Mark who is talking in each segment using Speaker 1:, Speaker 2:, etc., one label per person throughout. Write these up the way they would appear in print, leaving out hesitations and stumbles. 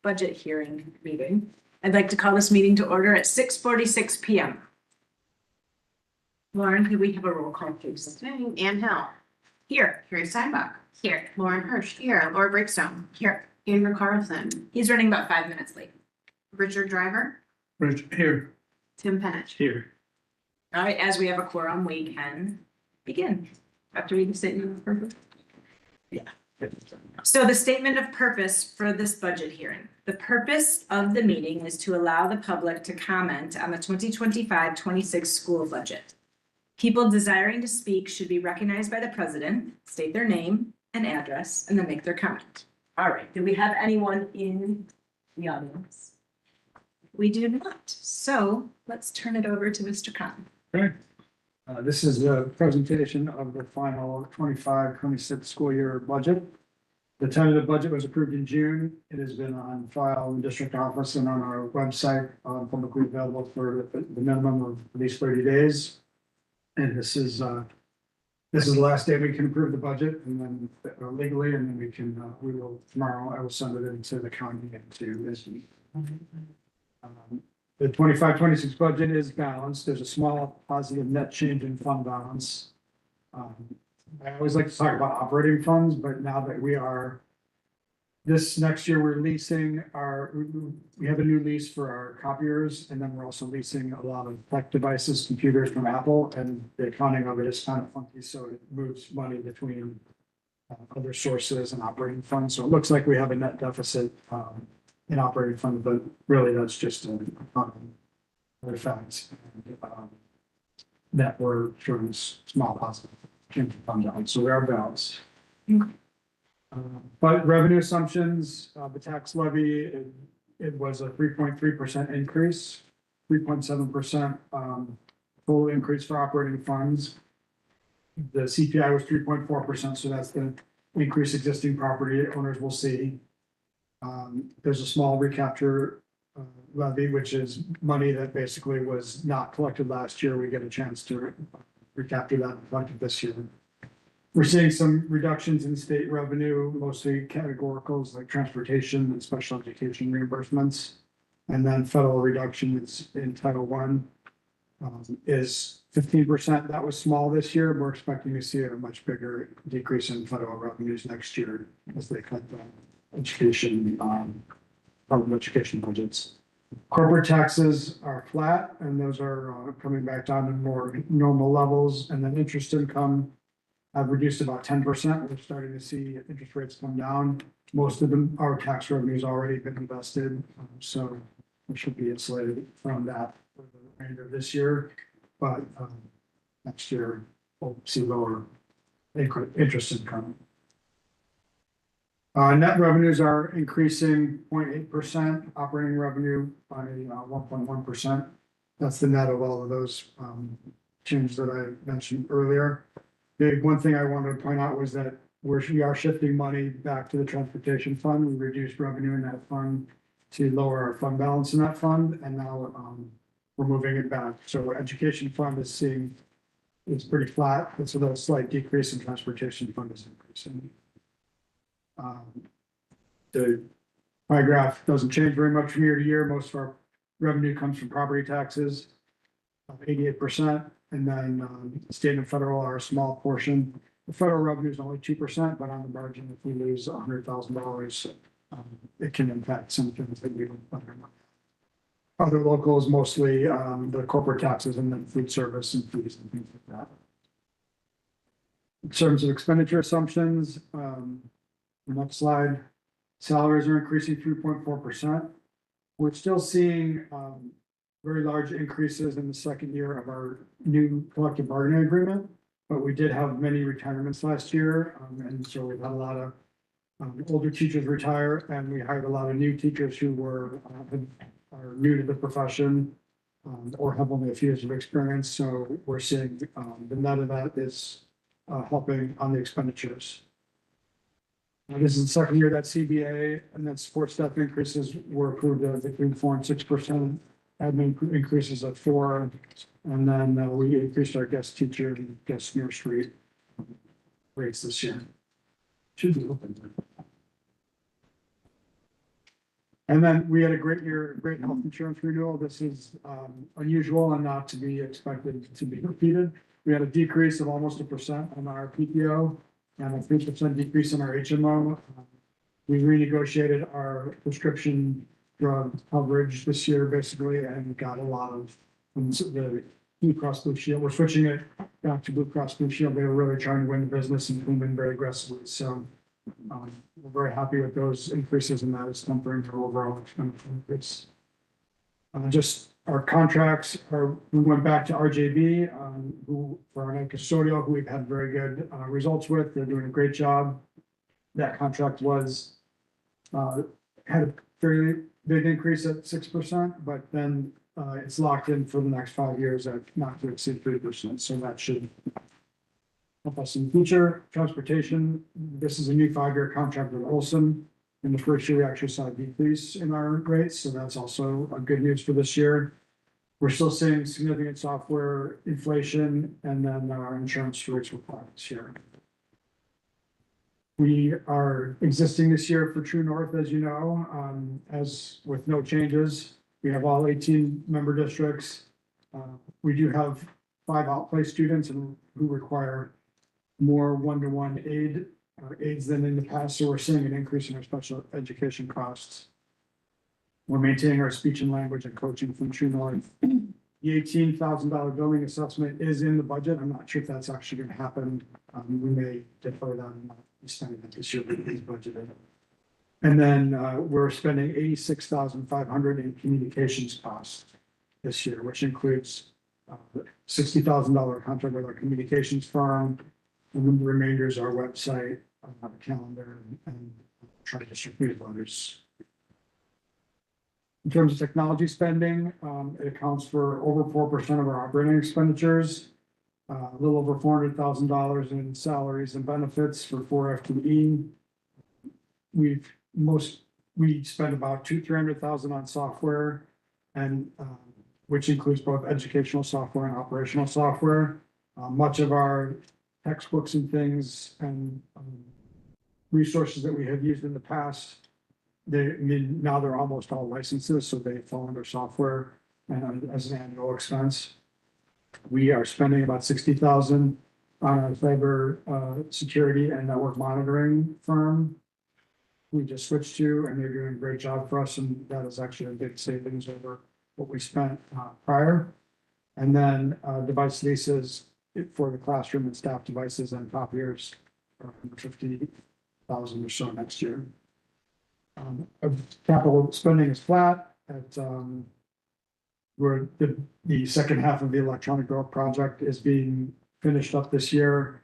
Speaker 1: budget hearing meeting. I'd like to call this meeting to order at 6:46 PM. Lauren, could we have a roll call, please?
Speaker 2: Ann Hill.
Speaker 1: Here.
Speaker 2: Carrie Steinbach.
Speaker 1: Here.
Speaker 2: Lauren Hirsch. Here. Laura Breakstone.
Speaker 1: Here.
Speaker 2: Andrew Carlson.
Speaker 1: He's running about 5 minutes late.
Speaker 2: Richard Driver.
Speaker 3: Rich, here.
Speaker 2: Tim Penich.
Speaker 3: Here.
Speaker 1: All right, as we have a quorum, we can begin. Have to read the statement of purpose. So the statement of purpose for this budget hearing. The purpose of the meeting is to allow the public to comment on the 2025-26 school budget. People desiring to speak should be recognized by the president, state their name and address, and then make their comment. All right, do we have anyone in the audience? We do not. So let's turn it over to Mr. Khan.
Speaker 3: Okay. This is the presentation of the final 25-26 school year budget. The tentative budget was approved in June. It has been on file in the district office and on our website, publicly available for the minimum of at least 30 days. And this is the last day we can approve the budget and then legally, and then we will tomorrow, I will send it into the county and to this. The 25-26 budget is balanced. There's a small positive net change in fund balance. I always like to talk about operating funds, but now that this next year, we're leasing we have a new lease for our copiers, and then we're also leasing a lot of tech devices, computers from Apple, and the accounting of it is kind of funky, so it moves money between other sources and operating funds. So it looks like we have a net deficit in operating fund, but really that's just an effect that we're showing small positive change in fund balance. So we are balanced. But revenue assumptions, the tax levy, it was a 3.3% increase, 3.7% full increase for operating funds. The CPI was 3.4%, so that's the increase existing property owners will see. There's a small recapture levy, which is money that basically was not collected last year. We get a chance to recapture that and collect it this year. We're seeing some reductions in state revenue, mostly categoricals like transportation and special education reimbursements. And then federal reductions in Title I is 15%. That was small this year. We're expecting to see a much bigger decrease in federal revenues next year as they cut down education, public education budgets. Corporate taxes are flat, and those are coming back down to more normal levels. And then interest income have reduced about 10%. We're starting to see interest rates come down. Most of them, our tax revenues already been invested, so we should be insulated from that for the remainder of this year. But next year we'll see lower interest income. Net revenues are increasing 0.8%, operating revenue by 1.1%. That's the net of all of those changes that I mentioned earlier. The one thing I wanted to point out was that we are shifting money back to the transportation fund. We reduced revenue in that fund to lower our fund balance in that fund, and now we're moving it back. So education fund is pretty flat. It's a little slight decrease in transportation fund is increasing. The pie graph doesn't change very much from year to year. Most of our revenue comes from property taxes, 88%, and then state and federal are a small portion. The federal revenue is only 2%, but on the margin, if we lose $100,000, it can impact some things that we don't understand. Other locals, mostly the corporate taxes and then food service and fees and things like that. In terms of expenditure assumptions, the next slide, salaries are increasing 3.4%. We're still seeing very large increases in the second year of our new collective bargaining agreement, but we did have many retirements last year, and so we've had a lot of older teachers retire, and we hired a lot of new teachers who are new to the profession or have only a few years of experience. So we're seeing the net of that is helping on the expenditures. This is the second year that CBA and then support staff increases were approved at between 4% and 6%. Admin increases at 4%, and then we increased our guest teacher and guest nursery rates this year. Should be open. And then we had a great year, great health insurance renewal. This is unusual and not to be expected to be repeated. We had a decrease of almost 1% on our PPO and a 3% decrease in our HMO. We renegotiated our prescription drug coverage this year, basically, and got a lot of the Blue Cross Blue Shield. We're switching it back to Blue Cross Blue Shield. They were really trying to win the business and moving very aggressively. So we're very happy with those increases, and that is tempering our overall expenditure increase. Just our contracts are, we went back to RJB, who for our night custodial, who we've had very good results with. They're doing a great job. That contract was had a fairly big increase at 6%, but then it's locked in for the next 5 years at not to exceed 3%. So that should help us in the future. Transportation, this is a new 5-year contract with Olson. In the first year, we actually saw a decrease in our rates, so that's also a good news for this year. We're still seeing significant software inflation, and then our insurance rates were flat this year. We are existing this year for True North, as you know, as with no changes. We have all 18 member districts. We do have 5 outplay students who require more one-to-one aids than in the past, so we're seeing an increase in our special education costs. We're maintaining our speech and language and coaching from True North. The $18,000 building assessment is in the budget. I'm not sure if that's actually going to happen. We may defer that and not be spending it this year, but it is budgeted. And then we're spending $86,500 in communications costs this year, which includes $60,000 contract with our communications firm. And then the remainder is our website, calendar, and try to distribute letters. In terms of technology spending, it accounts for over 4% of our operating expenditures, a little over $400,000 in salaries and benefits for 4 FTE. We spend about $300,000 on software, and which includes both educational software and operational software. Much of our textbooks and things and resources that we have used in the past, now they're almost all licenses, so they fall under software and as an annual expense. We are spending about $60,000 on our cyber security and network monitoring firm. We just switched to, and they're doing a great job for us, and that is actually a big savings over what we spent prior. And then device leases for the classroom and staff devices and copiers are $50,000 or so next year. Capital spending is flat at where the second half of the electronic growth project is being finished up this year.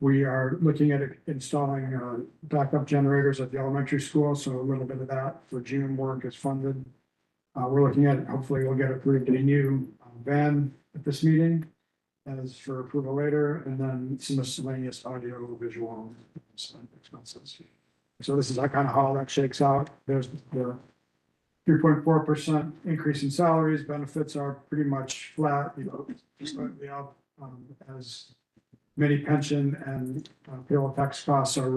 Speaker 3: We are looking at installing backup generators at the elementary school, so a little bit of that for June work is funded. We're looking at, hopefully we'll get approved a new van at this meeting as for approval later, and then some miscellaneous audio visual expenses. So this is kind of how that shakes out. There's the 3.4% increase in salaries. Benefits are pretty much flat, slightly up, as many pension and payroll tax costs are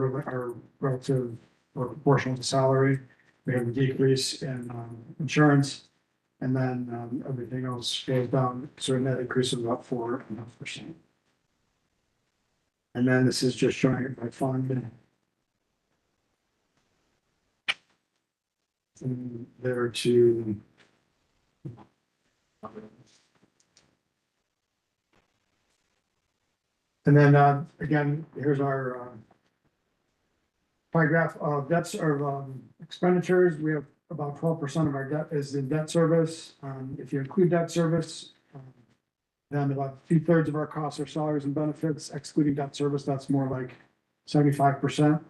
Speaker 3: relative or proportional to salary. We have a decrease in insurance, and then everything else goes down, so a net increase of about 4.5%. And then this is just showing it by fund. And there to and then again, here's our pie graph of debts or expenditures. We have about 12% of our debt is in debt service. If you include debt service, then about 2/3 of our costs are salaries and benefits. Excluding debt service, that's more like 75%.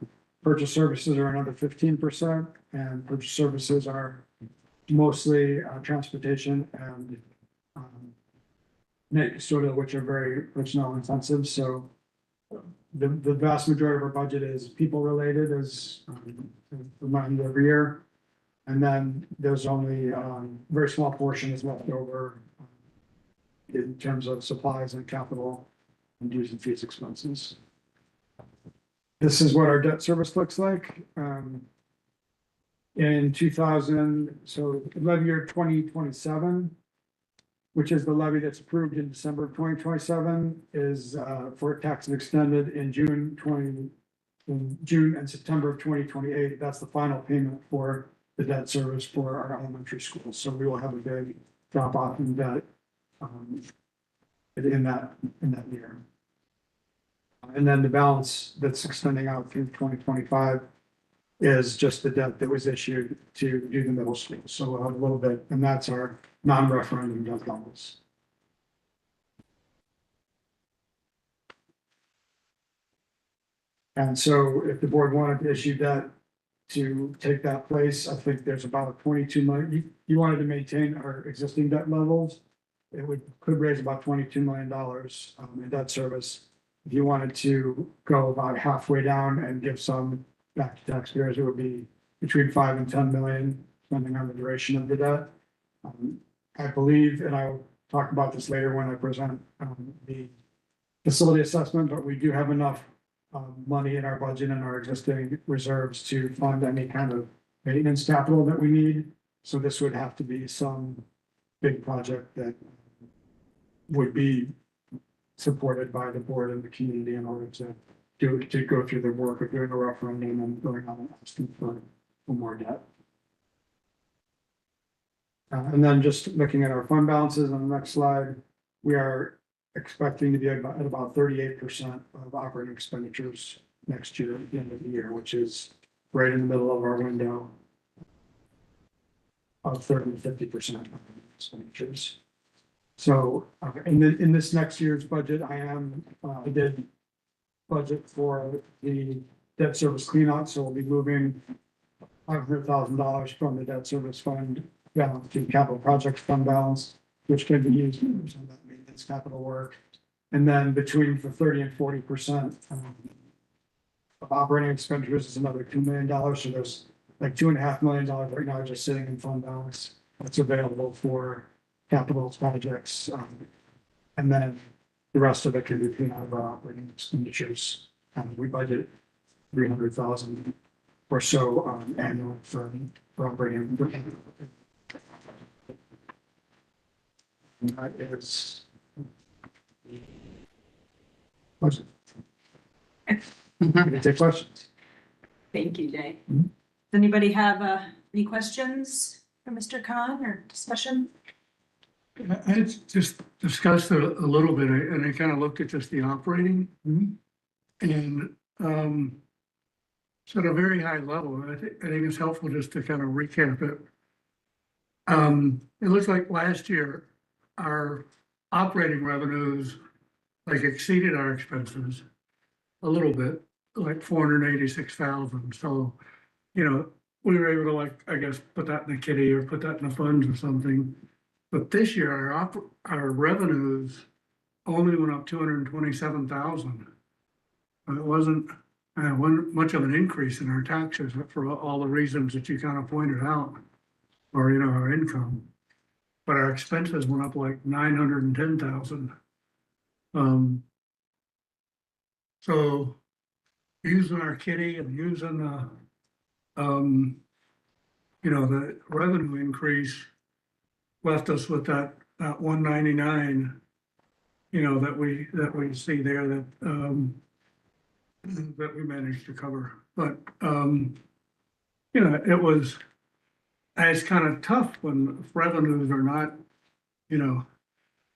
Speaker 3: Purchase services are another 15%, and purchase services are mostly transportation and net custodial, which are very personnel intensive. So the vast majority of our budget is people related, as reminded every year. And then there's only a very small portion is left over in terms of supplies and capital and dues and fees expenses. This is what our debt service looks like. In 2000, so levy year 2027, which is the levy that's approved in December of 2027, is for taxes extended in June and September of 2028. That's the final payment for the debt service for our elementary schools. So we will have a big drop off in debt in that year. And then the balance that's extending out through 2025 is just the debt that was issued to do the middle school. So we'll have a little bit, and that's our non-referendum debt levels. And so if the board wanted to issue debt to take that place, I think there's about 22 million. You wanted to maintain our existing debt levels. It could raise about $22 million in debt service. If you wanted to go about halfway down and give some back to taxpayers, it would be between 5 and 10 million, depending on the duration of the debt. I believe, and I'll talk about this later when I present the facility assessment, but we do have enough money in our budget and our existing reserves to fund any kind of maintenance capital that we need. So this would have to be some big project that would be supported by the board and the community in order to go through the work of doing a referendum and going on and asking for more debt. And then just looking at our fund balances on the next slide, we are expecting to be at about 38% of operating expenditures next year at the end of the year, which is right in the middle of our window of 30 to 50% expenditures. So in this next year's budget, I did budget for the debt service cleanout, so we'll be moving $500,000 from the debt service fund balance to capital projects fund balance, which can be used for some of that maintenance capital work. And then between the 30 and 40% of operating expenditures is another $2 million. So there's like $2.5 million right now just sitting in fund balance that's available for capital projects. And then the rest of it can be paid out of our operating expenditures. We budget 300,000 or so annual for operating. And that is budget. Can I take questions?
Speaker 1: Thank you, Jay.
Speaker 3: Mhm.
Speaker 1: Does anybody have any questions for Mr. Khan or discussion?
Speaker 4: I had just discussed it a little bit, and I kind of looked at just the operating. And so at a very high level, I think it's helpful just to kind of recap it. It looks like last year, our operating revenues like exceeded our expenses a little bit, like 486,000. So, you know, we were able to, like, I guess, put that in the kitty or put that in the funds or something. But this year, our revenues only went up 227,000. It wasn't much of an increase in our taxes for all the reasons that you kind of pointed out, or, you know, our income. But our expenses went up like 910,000. So using our kitty and using you know, the revenue increase left us with that 199, you know, that we see there that that we managed to cover. But you know, it's kind of tough when revenues are not, you know,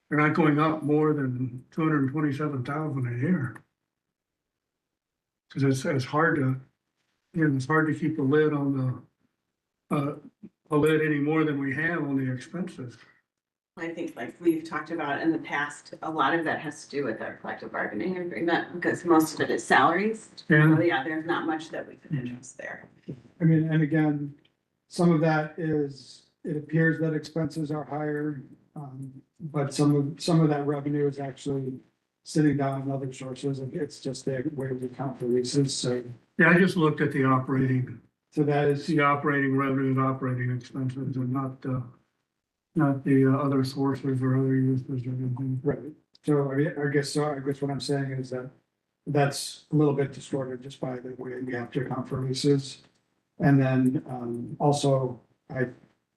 Speaker 4: they're not going up more than 227,000 a year. Because it's hard to, you know, it's hard to keep a lid on the lid any more than we have on the expenses.
Speaker 5: I think like we've talked about in the past, a lot of that has to do with our collective bargaining agreement because most of it is salaries.
Speaker 4: Yeah.
Speaker 5: So yeah, there's not much that we can adjust there.
Speaker 3: I mean, and again, some of that is, it appears that expenses are higher. But some of that revenue is actually sitting down in other sources. It's just the way we count the leases. So
Speaker 4: Yeah, I just looked at the operating
Speaker 3: that is,
Speaker 4: revenue and operating expenses and not the other sources or other uses or anything.
Speaker 3: right. So I guess what I'm saying is that that's a little bit distorted just by the way we have to account for leases. And then, also, I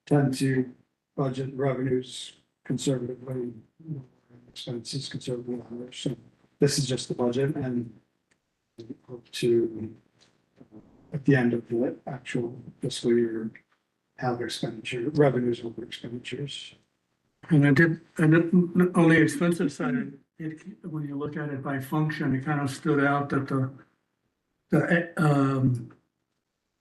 Speaker 3: tend to budget revenues conservatively, expenses conservatively. So this is just the budget and hope to, at the end of the actual fiscal year, have expenditure, revenues over expenditures.
Speaker 4: And on the expensive side, when you look at it by function, it kind of stood out that the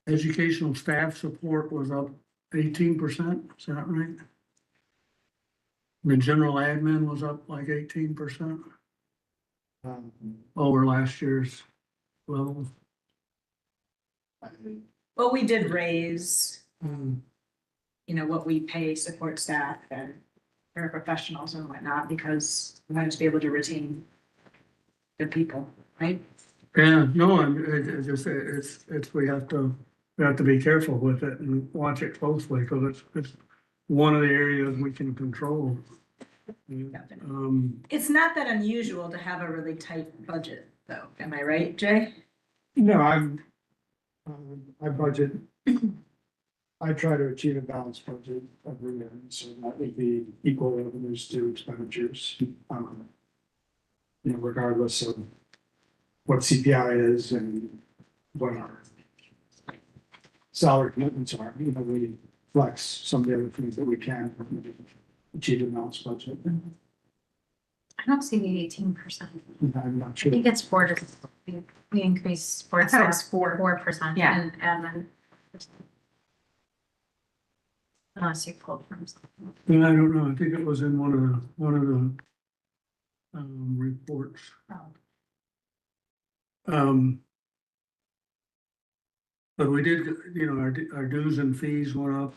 Speaker 4: educational staff support was up 18%, is that right? The general admin was up like 18%
Speaker 3: Um,
Speaker 4: over last year's level.
Speaker 1: Well, we did raise,
Speaker 4: Um,
Speaker 1: what we pay support staff and paraprofessionals and whatnot, because we wanted to be able to retain good people, right?
Speaker 4: Yeah, no, we have to be careful with it and watch it closely, because it's one of the areas we can control.
Speaker 1: It's not that unusual to have a really tight budget, though, am I right, Jay?
Speaker 3: No, I budget, I try to achieve a balanced budget every year, so that would be equal revenues to expenditures. Regardless of what CPI is and what our salary commitments are, we flex some of the other things that we can achieve a balanced budget.
Speaker 2: I don't see the 18%.
Speaker 3: I'm not
Speaker 2: I
Speaker 3: sure.
Speaker 2: think it's we increased sports
Speaker 1: I thought it was
Speaker 2: staff
Speaker 1: 4.
Speaker 2: 4%.
Speaker 1: Yeah.
Speaker 2: And admin. Unless you pulled from something.
Speaker 4: And I don't know, I think it was in one of the reports. But we did, our dues and fees went up.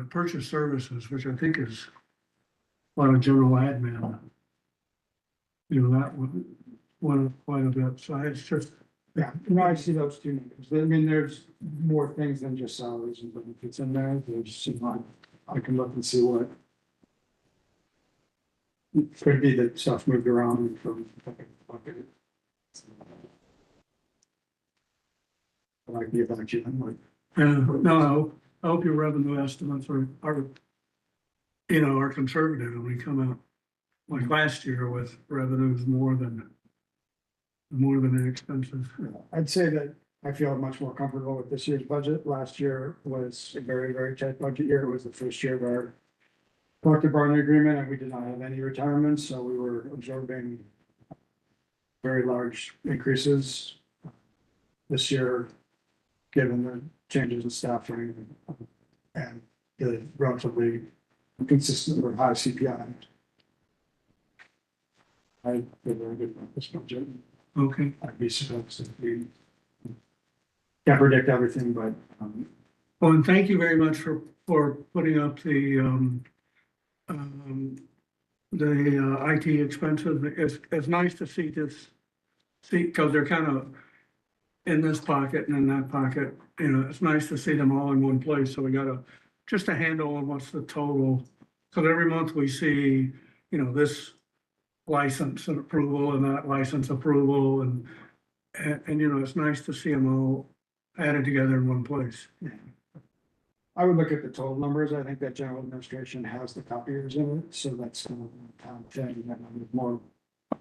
Speaker 4: Purchase services, which I think is a lot of general admin. That went up quite a bit, so it's just,
Speaker 3: Yeah, I see those two numbers. I mean, there's more things than just salaries and benefits in there. There's, I can look and see what. It could be that stuff moved around from. Like the election, like,
Speaker 4: no, I hope your revenue estimates are conservative, and we come out like last year with revenues more than the expenses.
Speaker 3: I'd say that I feel much more comfortable with this year's budget. Last year was a very, very tight budget year. It was the first year of our collective bargaining agreement, and we did not have any retirements, so we were absorbing very large increases. This year, given the changes in staffing and the relatively consistent or high CPI. I feel very good about this budget.
Speaker 4: Okay,
Speaker 3: I'd be surprised if we can't predict everything, but,
Speaker 4: well, and thank you very much for putting up the IT expenses. It's nice to see because they're kind of in this pocket and in that pocket, it's nice to see them all in one place, so we got just a handle on what's the total. Because every month we see, this license and approval and that license approval, and it's nice to see them all added together in one place.
Speaker 3: I would look at the total numbers. I think that general administration has the copiers in it, so that's kind of a common thing. That number more,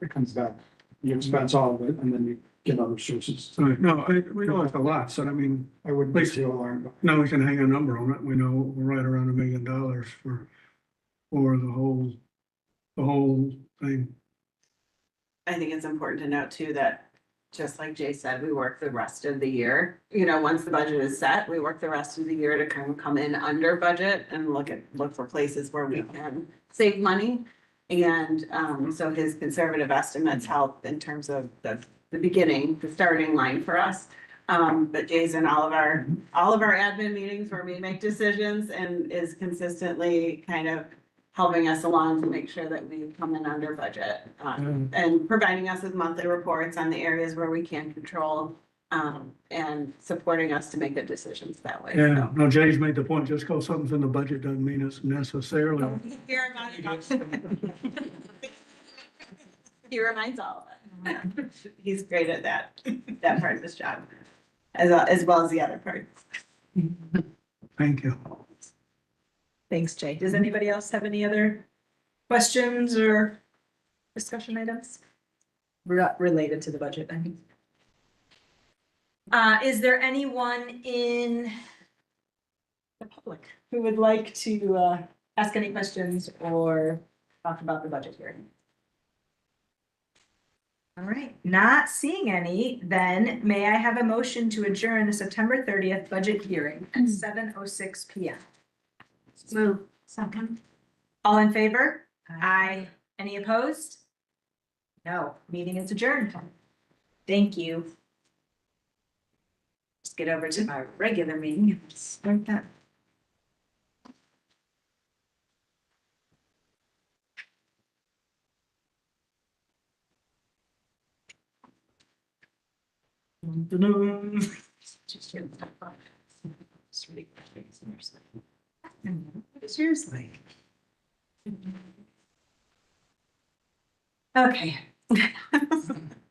Speaker 3: it comes back, you expense all of it, and then you get other sources.
Speaker 4: So, no, we know it's a lot, so I mean,
Speaker 3: I wouldn't be too alarmed.
Speaker 4: now we can hang a number on it. We know we're right around $1 million for the whole thing.
Speaker 5: I think it's important to note too that, just like Jay said, we work the rest of the year. Once the budget is set, we work the rest of the year to kind of come in under budget and look for places where we can save money. And so his conservative estimates help in terms of the beginning, the starting line for us. But Jay's in all of our admin meetings where we make decisions and is consistently kind of helping us along to make sure that we come in under budget, and providing us with monthly reports on the areas where we can control, and supporting us to make good decisions that way.
Speaker 4: Yeah, no, Jay's made the point, just because something's in the budget doesn't mean it's necessarily.
Speaker 5: He reminds all of us. He's great at that part of his job. as well as the other parts.
Speaker 4: Thank you.
Speaker 1: Thanks, Jay. Does anybody else have any other questions or discussion items? Related to the budget, I mean. Is there anyone in the public who would like to ask any questions or talk about the budget hearing? All right, not seeing any, then may I have a motion to adjourn the September 30th budget hearing at 7:06 PM?
Speaker 2: Move. Second.
Speaker 1: All in favor? Aye. Any opposed? No, meeting is adjourned. Thank you. Let's get over to our regular meeting. Start that. Seriously. Okay.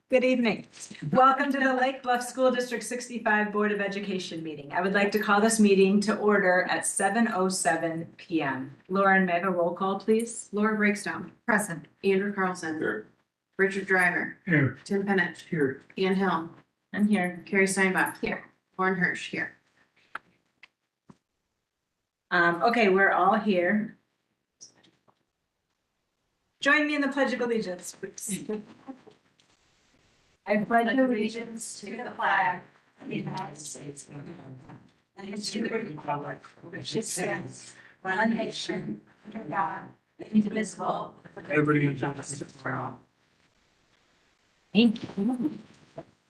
Speaker 1: Good evening. Welcome to the Lake Bluff School District 65 Board of Education meeting. I would like to call this meeting to order at 7:07 PM. Lauren, may I have a roll call, please?
Speaker 2: Laura Breakstone. Present. Andrew Carlson.
Speaker 6: Here.
Speaker 2: Richard Driver.
Speaker 4: Here.
Speaker 2: Tim Pennett.
Speaker 4: Here.
Speaker 2: Ian Hill.
Speaker 1: I'm here.
Speaker 2: Carrie Steinbach. Here. Lauren Hirsch. Here.
Speaker 1: Okay, we're all here. Join me in the Pledge of Allegiance, please. I pledge allegiance to the flag of the United States of America and to the republic which stands one nation under God, indivisible, with liberty and justice for all. Thank you.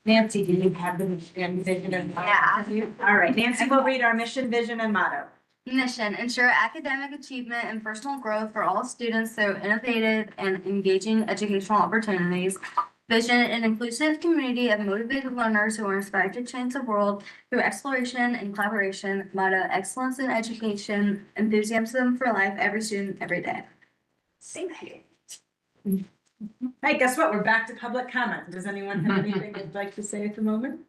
Speaker 1: Nancy, do you have the vision and motto?
Speaker 7: Yeah.
Speaker 1: All right, Nancy will read our mission, vision, and motto.
Speaker 7: Mission, ensure academic achievement and personal growth for all students through innovative and engaging educational opportunities. Vision, an inclusive community of motivated learners who are inspired to change the world through exploration and collaboration. Motto, excellence in education, enthusiasm for life, every student, every day.
Speaker 1: Thank you. Hey, guess what? We're back to public comment. Does anyone have anything they'd like to say at the moment?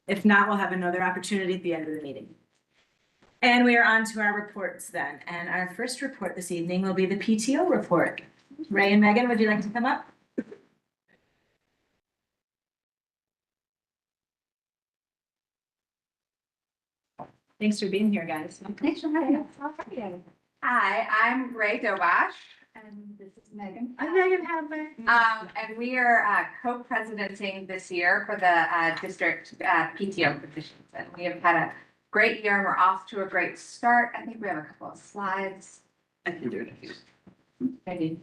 Speaker 1: If not, we'll have another opportunity at the end of the meeting. And we are on to our reports then. And our first report this evening will be the PTO report. Ray and Megan, would you like to come up? Thanks for being here, guys.
Speaker 8: Thanks for having us. How are you? Hi, I'm Ray Dobash, and this is Megan.
Speaker 2: I'm Megan Hadley.
Speaker 8: And we are co-presidenting this year for the district PTO positions. And we have had a great year, and we're off to a great start. I think we have a couple of slides.
Speaker 5: I can do it if you.
Speaker 8: Maybe.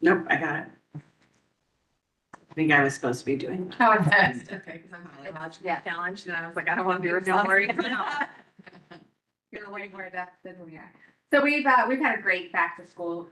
Speaker 5: Nope, I got it. I think I was supposed to be doing.
Speaker 2: Oh, okay, because I'm really
Speaker 8: Yeah.
Speaker 2: challenged, and I was like, I don't want to be with Hillary.
Speaker 8: You're way more depth than we are. So we've had a great back to school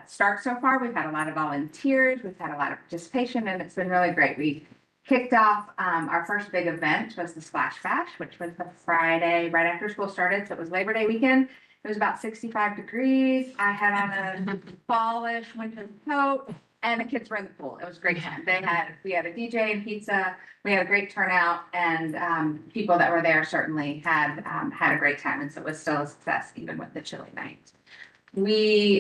Speaker 8: start so far. We've had a lot of volunteers, we've had a lot of participation, and it's been really great. We kicked off our first big event was the Splash Bash, which was the Friday right after school started. So it was Labor Day weekend. It was about 65 degrees. I had on a fallish winter coat, and the kids were in the pool. It was great time. We had a DJ and pizza. We had a great turnout, and people that were there certainly had a great time. And so it was still a success even with the chilly night.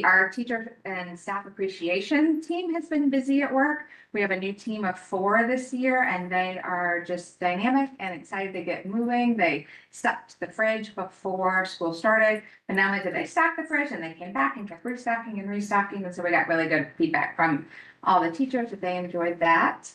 Speaker 8: Our teacher and staff appreciation team has been busy at work. We have a new team of 4 this year, and they are just dynamic and excited to get moving. They stocked the fridge before school started, but not only did they stock the fridge, and they came back and kept restocking and restocking. And so we got really good feedback from all the teachers that they enjoyed that.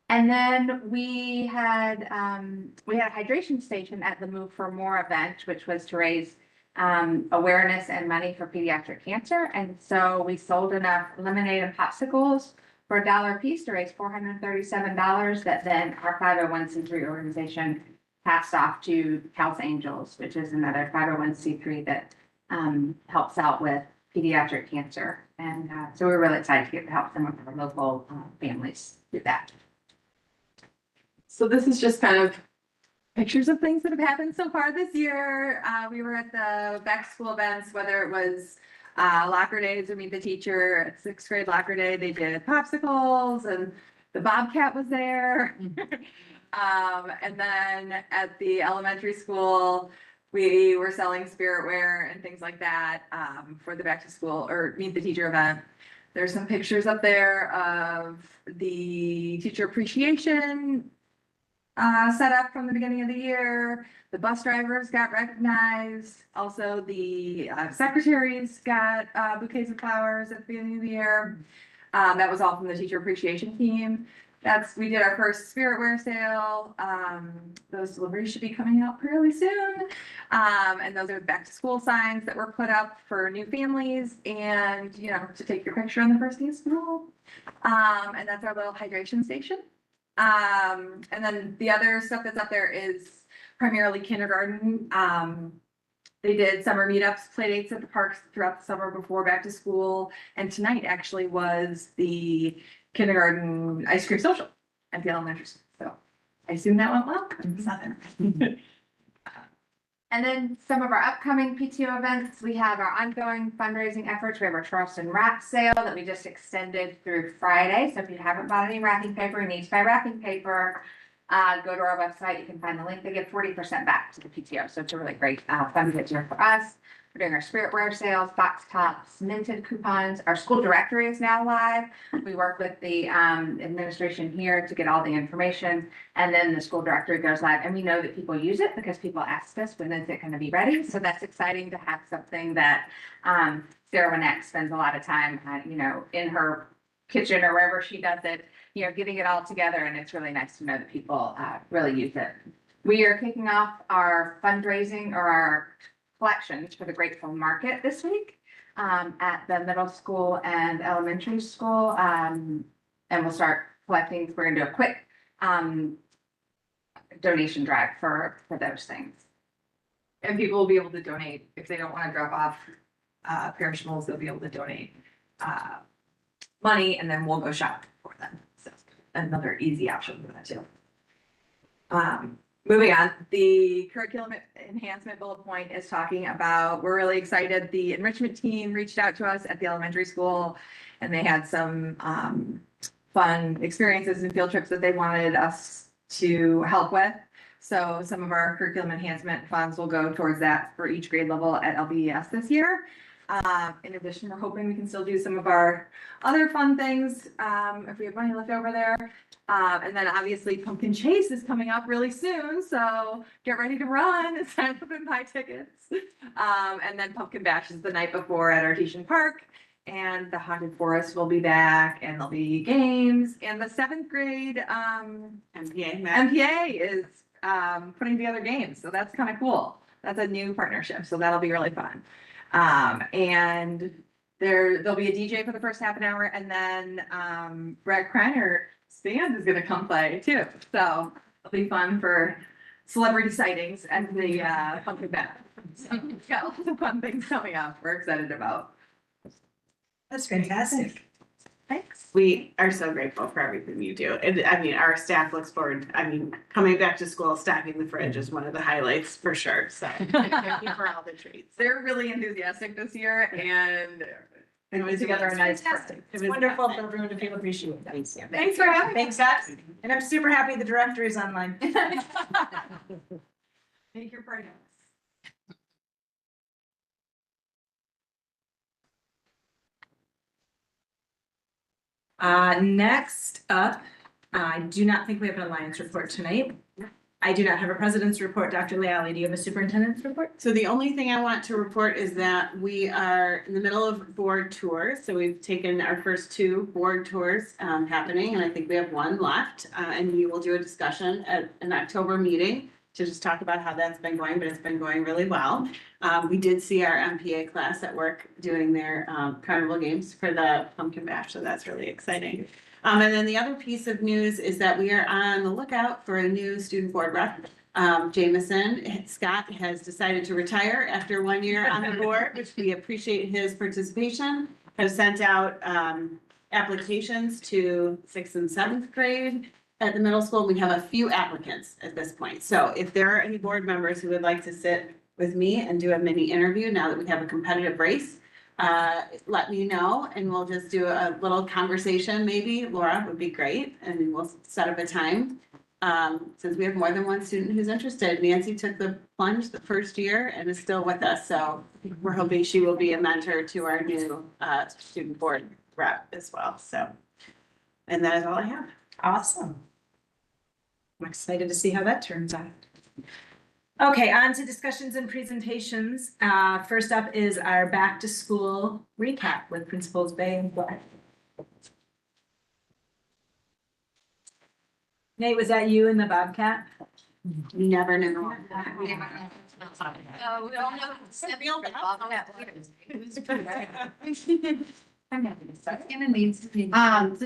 Speaker 8: And then we had a hydration station at the Move for More event, which was to raise awareness and money for pediatric cancer. And so we sold enough lemonade and popsicles for $1 a piece to raise $437 that then our 501c3 organization passed off to Health Angels, which is another 501c3 that helps out with pediatric cancer. And so we're really excited to get to help some of our local families do that.
Speaker 2: So this is just kind of pictures of things that have happened so far this year. We were at the back to school events, whether it was locker days, we meet the teacher at 6th grade locker day, they did popsicles and The Bobcat was there. And then at the elementary school, we were selling spiritware and things like that, for the back to school or meet the teacher event. There's some pictures up there of the teacher appreciation set up from the beginning of the year. The bus drivers got recognized. Also, the secretaries got bouquets of flowers at the beginning of the year. That was all from the teacher appreciation team. We did our first spiritware sale. Those deliveries should be coming out fairly soon. And those are back to school signs that were put up for new families and, you know, to take your picture on the first day of school. And that's our little hydration station. And then the other stuff that's up there is primarily kindergarten. They did summer meetups, play dates at the parks throughout the summer before back to school. And tonight actually was the kindergarten ice cream social at the elementary school. So I assume that went well.
Speaker 8: And then some of our upcoming PTO events, we have our ongoing fundraising efforts. We have our Charleston wrap sale that we just extended through Friday. So if you haven't bought any wrapping paper and need to buy wrapping paper, go to our website. You can find the link. They get 40% back to the PTO. So it's a really great fundraiser for us. We're doing our spiritware sales, box tops, minted coupons. Our school directory is now live. We work with the administration here to get all the information, and then the school directory goes live. And we know that people use it because people ask us, when is it going to be ready? So that's exciting to have something that Sarah Winneck spends a lot of time, you know, in her kitchen or wherever she does it, you know, getting it all together. And it's really nice to know that people really use it. We are kicking off our fundraising or our collections for the Grateful Market this week at the middle school and elementary school. And we'll start collecting. We're gonna do a quick donation drive for those things.
Speaker 2: And people will be able to donate if they don't want to drop off perishables. They'll be able to donate money, and then we'll go shop for them. So another easy option for that too. Moving on, the curriculum enhancement bullet point is talking about, we're really excited. The enrichment team reached out to us at the elementary school, and they had some fun experiences and field trips that they wanted us to help with. So some of our curriculum enhancement funds will go towards that for each grade level at LBES this year. In addition, we're hoping we can still do some of our other fun things if we have money left over there. And then obviously Pumpkin Chase is coming up really soon, so get ready to run and sign up and buy tickets. And then Pumpkin Bash is the night before at Artesian Park, and the Haunted Forest will be back, and there'll be games. And the 7th grade MPA is putting together games, so that's kind of cool. That's a new partnership, so that'll be really fun. And there'll be a DJ for the first half an hour, and then Brad Kreiner band is gonna come play too. So it'll be fun for celebrity sightings at the Pumpkin Bash. So we've got lots of fun things coming up we're excited about.
Speaker 1: That's fantastic.
Speaker 2: Thanks.
Speaker 5: We are so grateful for everything you do. And I mean, our staff looks forward, coming back to school, stocking the fridge is one of the highlights for sure. So thank you for all the treats.
Speaker 2: They're really enthusiastic this year, and
Speaker 5: It was
Speaker 2: together a nice
Speaker 1: Fantastic.
Speaker 2: project.
Speaker 1: It's wonderful for everyone to feel appreciated.
Speaker 5: Thanks.
Speaker 2: Thanks for having me.
Speaker 1: Thanks, guys. And I'm super happy the directory is online.
Speaker 2: Make your party.
Speaker 1: Next up, I do not think we have an alliance report tonight. I do not have a president's report. Dr. Lealy, do you have a superintendent's report?
Speaker 5: So the only thing I want to report is that we are in the middle of board tours. So we've taken our first 2 board tours happening, and I think we have 1 left. And we will do a discussion at an October meeting to just talk about how that's been going, but it's been going really well. We did see our MPA class at work doing their carnival games for the Pumpkin Bash, so that's really exciting. And then the other piece of news is that we are on the lookout for a new student board rep. Jameson Scott has decided to retire after 1 year on the board, which we appreciate his participation. Has sent out applications to 6th and 7th grade at the middle school. We have a few applicants at this point. So if there are any board members who would like to sit with me and do a mini interview now that we have a competitive race, let me know and we'll just do a little conversation maybe. Laura would be great and we'll set up a time. Since we have more than one student who's interested, Nancy took the plunge the first year and is still with us. So we're hoping she will be a mentor to our new student board rep as well. So, and that is all I have.
Speaker 1: Awesome. I'm excited to see how that turns out. Okay, on to discussions and presentations. First up is our back to school recap with Principals Bay and Black. Nate, was that you in the Bobcat?
Speaker 5: You never know.
Speaker 7: We all know.
Speaker 6: So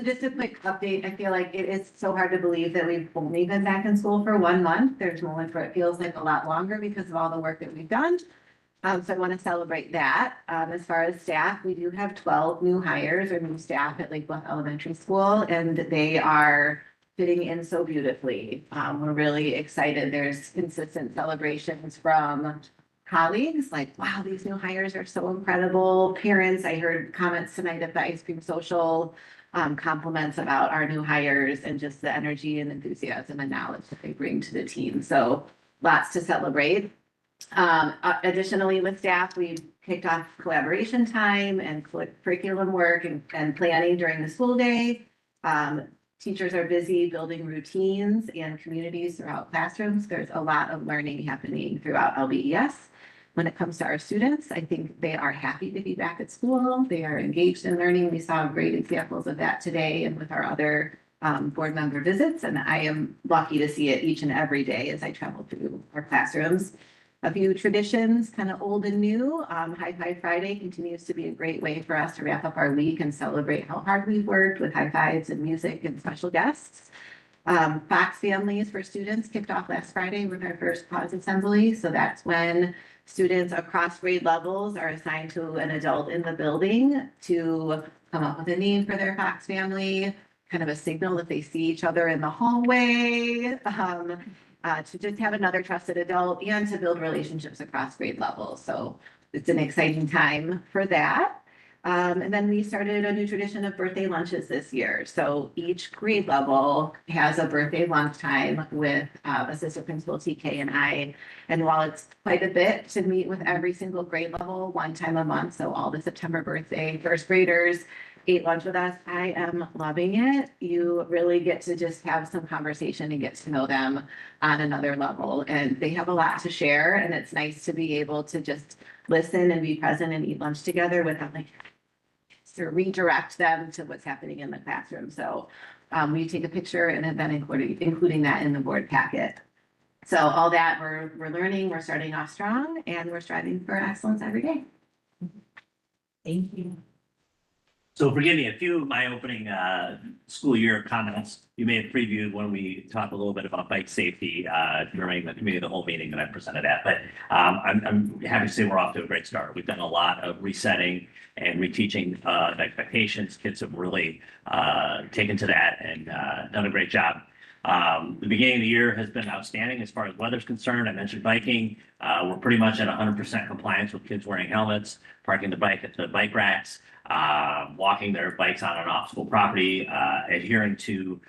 Speaker 6: just a quick update, I feel like it is so hard to believe that we've only been back in school for 1 month. There's moments where it feels like a lot longer because of all the work that we've done. So I want to celebrate that. As far as staff, we do have 12 new hires or new staff at Lake Bluff Elementary School, and they are fitting in so beautifully. We're really excited. There's consistent celebrations from colleagues, like, wow, these new hires are so incredible. Parents, I heard comments tonight at the ice cream social, compliments about our new hires and just the energy and enthusiasm and knowledge that they bring to the team. So lots to celebrate. Additionally, with staff, we've kicked off collaboration time and curriculum work and planning during the school day. Teachers are busy building routines and communities throughout classrooms. There's a lot of learning happening throughout LBES. When it comes to our students, I think they are happy to be back at school. They are engaged in learning. We saw great examples of that today and with our other board member visits. And I am lucky to see it each and every day as I travel through our classrooms. A few traditions, kind of old and new. High Five Friday continues to be a great way for us to wrap up our week and celebrate how hard we've worked with high fives and music and special guests. Fox Families for Students kicked off last Friday with our first pause assembly. So that's when students across grade levels are assigned to an adult in the building to come up with a name for their Fox family, kind of a signal that they see each other in the hallway. To just have another trusted adult and to build relationships across grade levels. So it's an exciting time for that. And then we started a new tradition of birthday lunches this year. So each grade level has a birthday lunch time with Assistant Principal TK and I. And while it's quite a bit to meet with every single grade level 1 time a month, so all the September birthday first graders ate lunch with us. I am loving it. You really get to just have some conversation and get to know them on another level. And they have a lot to share. And it's nice to be able to just listen and be present and eat lunch together with them, like to redirect them to what's happening in the classroom. So we take a picture and then including that in the board packet. So all that we're learning, we're starting off strong and we're striving for excellence every day.
Speaker 1: Thank you.
Speaker 9: So forgive me, a few of my opening school year comments, you may have previewed when we talked a little bit about bike safety during the committee of the whole meeting that I presented at, but I'm happy to say we're off to a great start. We've done a lot of resetting and reteaching the expectations. Kids have really taken to that and done a great job. The beginning of the year has been outstanding as far as weather's concerned. I mentioned biking. We're pretty much at 100% compliance with kids wearing helmets, parking the bike at the bike racks, walking their bikes on and off school property, adhering to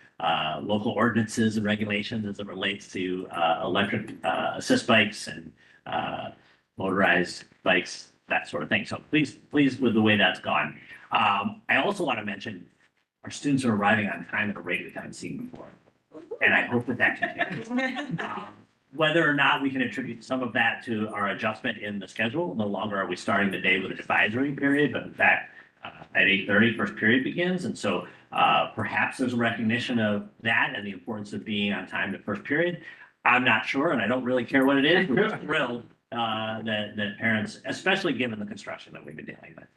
Speaker 9: local ordinances and regulations as it relates to electric assist bikes and motorized bikes, that sort of thing. So pleased with the way that's gone. I also want to mention our students are arriving on time at a rate we haven't seen before. And I hope that continues. Whether or not we can attribute some of that to our adjustment in the schedule, no longer are we starting the day with an advisory period, but in fact, at 8:30, first period begins. And so perhaps there's a recognition of that and the importance of being on time to first period. I'm not sure, and I don't really care what it is. We're just thrilled that parents, especially given the construction that we've been dealing with.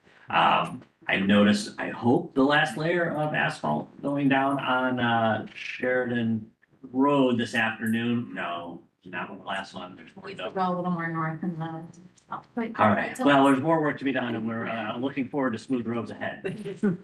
Speaker 9: I noticed, I hope, the last layer of asphalt going down on Sheridan Road this afternoon. No, not the last one. There's more to go.
Speaker 7: Go a little more north and
Speaker 9: All right. Well, there's more work to be done, and we're looking forward to smooth roads ahead.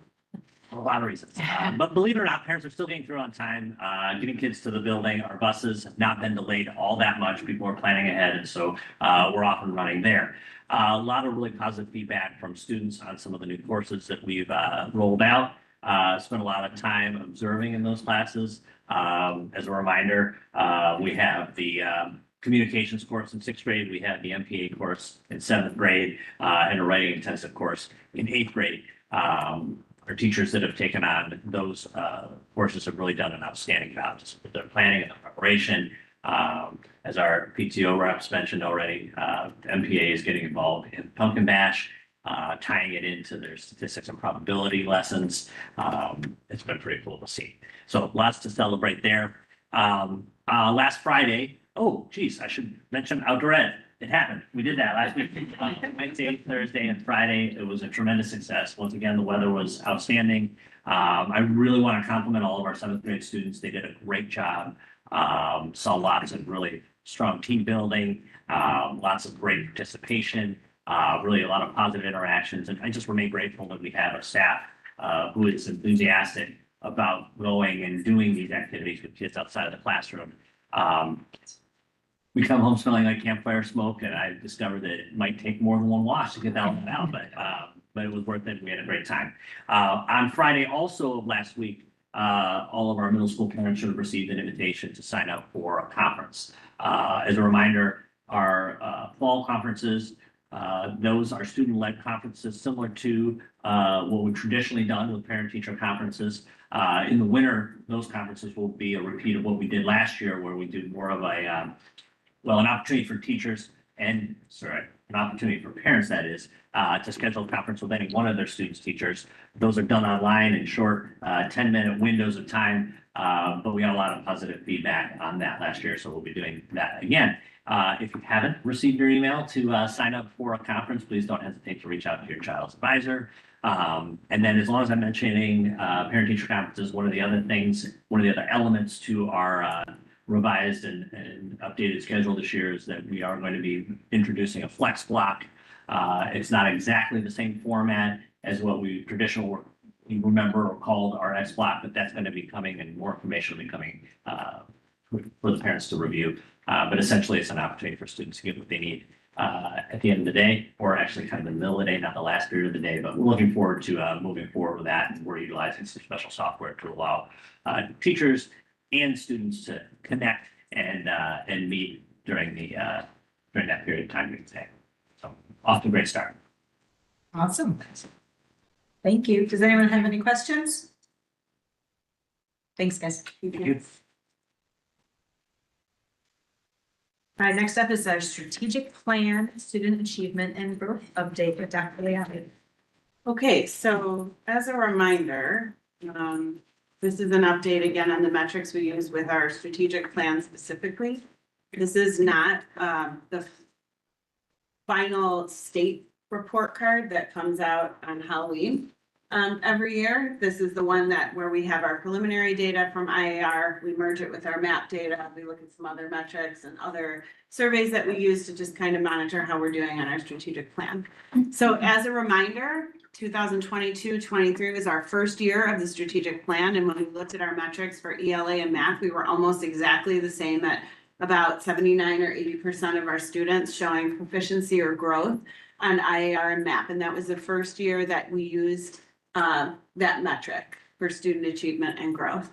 Speaker 9: a lot of reasons. But believe it or not, parents are still getting through on time, getting kids to the building. Our buses have not been delayed all that much. People are planning ahead, and so we're off and running there. A lot of really positive feedback from students on some of the new courses that we've rolled out. Spent a lot of time observing in those classes. As a reminder, we have the communications course in 6th grade. We have the MPA course in 7th grade, and a writing intensive course in 8th grade. Our teachers that have taken on those courses have really done an outstanding job with their planning and the preparation. As our PTO reps mentioned already, MPA is getting involved in Pumpkin Bash, tying it into their statistics and probability lessons. It's been pretty cool to see. So lots to celebrate there. Last Friday, oh geez, I should mention outdoor ed. It happened. We did that last week. Wednesday, Thursday, and Friday. It was a tremendous success. Once again, the weather was outstanding. I really want to compliment all of our 7th grade students. They did a great job. Saw lots of really strong team building, lots of great participation, really a lot of positive interactions. And I just remain grateful that we have a staff who is enthusiastic about going and doing these activities with kids outside of the classroom. We come home smelling like campfire smoke, and I discovered that it might take more than one wash to get that one out, but it was worth it. We had a great time. On Friday, also of last week, all of our middle school parents should have received an invitation to sign up for a conference. As a reminder, our fall conferences, those are student-led conferences similar to what we've traditionally done with parent-teacher conferences. In the winter, those conferences will be a repeat of what we did last year, where we did more of a an opportunity for teachers and, an opportunity for parents, that is, to schedule a conference with any one of their students' teachers. Those are done online in short 10-minute windows of time, but we got a lot of positive feedback on that last year, so we'll be doing that again. If you haven't received your email to sign up for a conference, please don't hesitate to reach out to your child's advisor. And then, as long as I'm mentioning parent-teacher conferences, one of the other elements to our revised and updated schedule this year is that we are going to be introducing a flex block. It's not exactly the same format as what we traditionally remember or called our X block, but that's going to be coming, and more information will be coming for the parents to review. But essentially, it's an opportunity for students to get what they need at the end of the day, or actually kind of in the middle of the day, not the last period of the day. But we're looking forward to moving forward with that, and we're utilizing some special software to allow teachers and students to connect and meet during that period of time. So off to a great start.
Speaker 1: Awesome. Thank you. Does anyone have any questions? Thanks, guys.
Speaker 9: Thank you.
Speaker 1: All right, next up is our strategic plan, student achievement and growth update with Dr. Leavitt.
Speaker 5: Okay, so as a reminder, this is an update again on the metrics we use with our strategic plan specifically. This is not the final state report card that comes out on Halloween every year. This is the one where we have our preliminary data from IAR, we merge it with our MAP data, we look at some other metrics and other surveys that we use to just kind of monitor how we're doing on our strategic plan. So as a reminder, 2022-23 was our first year of the strategic plan, and when we looked at our metrics for ELA and math, we were almost exactly the same at about 79 or 80% of our students showing proficiency or growth on IAR and MAP, and that was the first year that we used that metric for student achievement and growth.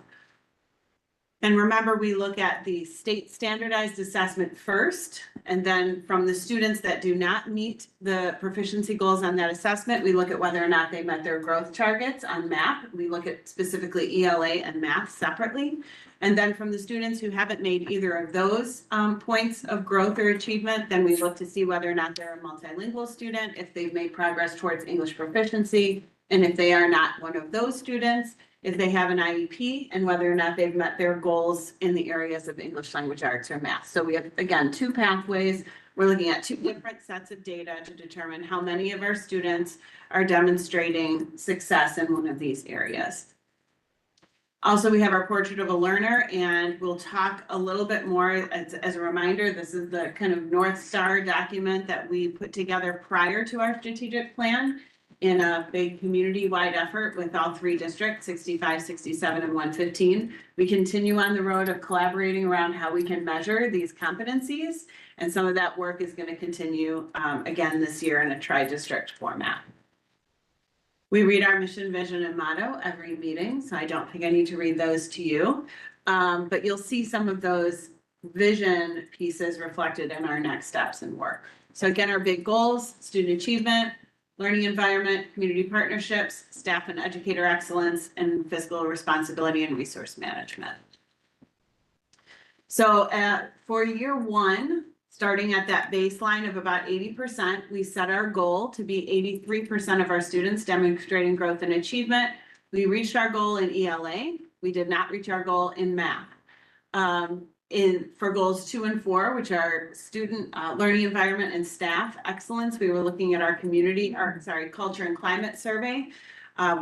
Speaker 5: And remember, we look at the state standardized assessment first, and then from the students that do not meet the proficiency goals on that assessment, we look at whether or not they met their growth targets on MAP. We look at specifically ELA and math separately. And then from the students who haven't made either of those points of growth or achievement, then we look to see whether or not they're a multilingual student, if they've made progress towards English proficiency, and if they are not one of those students, if they have an IEP, and whether or not they've met their goals in the areas of English language arts or math. So we have, again, two pathways. We're looking at two different sets of data to determine how many of our students are demonstrating success in one of these areas. Also, we have our portrait of a learner, and we'll talk a little bit more as a reminder. This is the kind of North Star document that we put together prior to our strategic plan. in a big community-wide effort with all three districts, 65, 67, and 115. We continue on the road of collaborating around how we can measure these competencies. And some of that work is going to continue again this year in a tri-district format. We read our mission, vision, and motto every meeting, so I don't think I need to read those to you. But you'll see some of those vision pieces reflected in our next steps and work. So again, our big goals: student achievement, learning environment, community partnerships, staff and educator excellence, and fiscal responsibility and resource management. So for year one, starting at that baseline of about 80%, we set our goal to be 83% of our students demonstrating growth and achievement. We reached our goal in ELA. We did not reach our goal in math. For goals 2 and 4, which are student learning environment and staff excellence, we were looking at our culture and climate survey.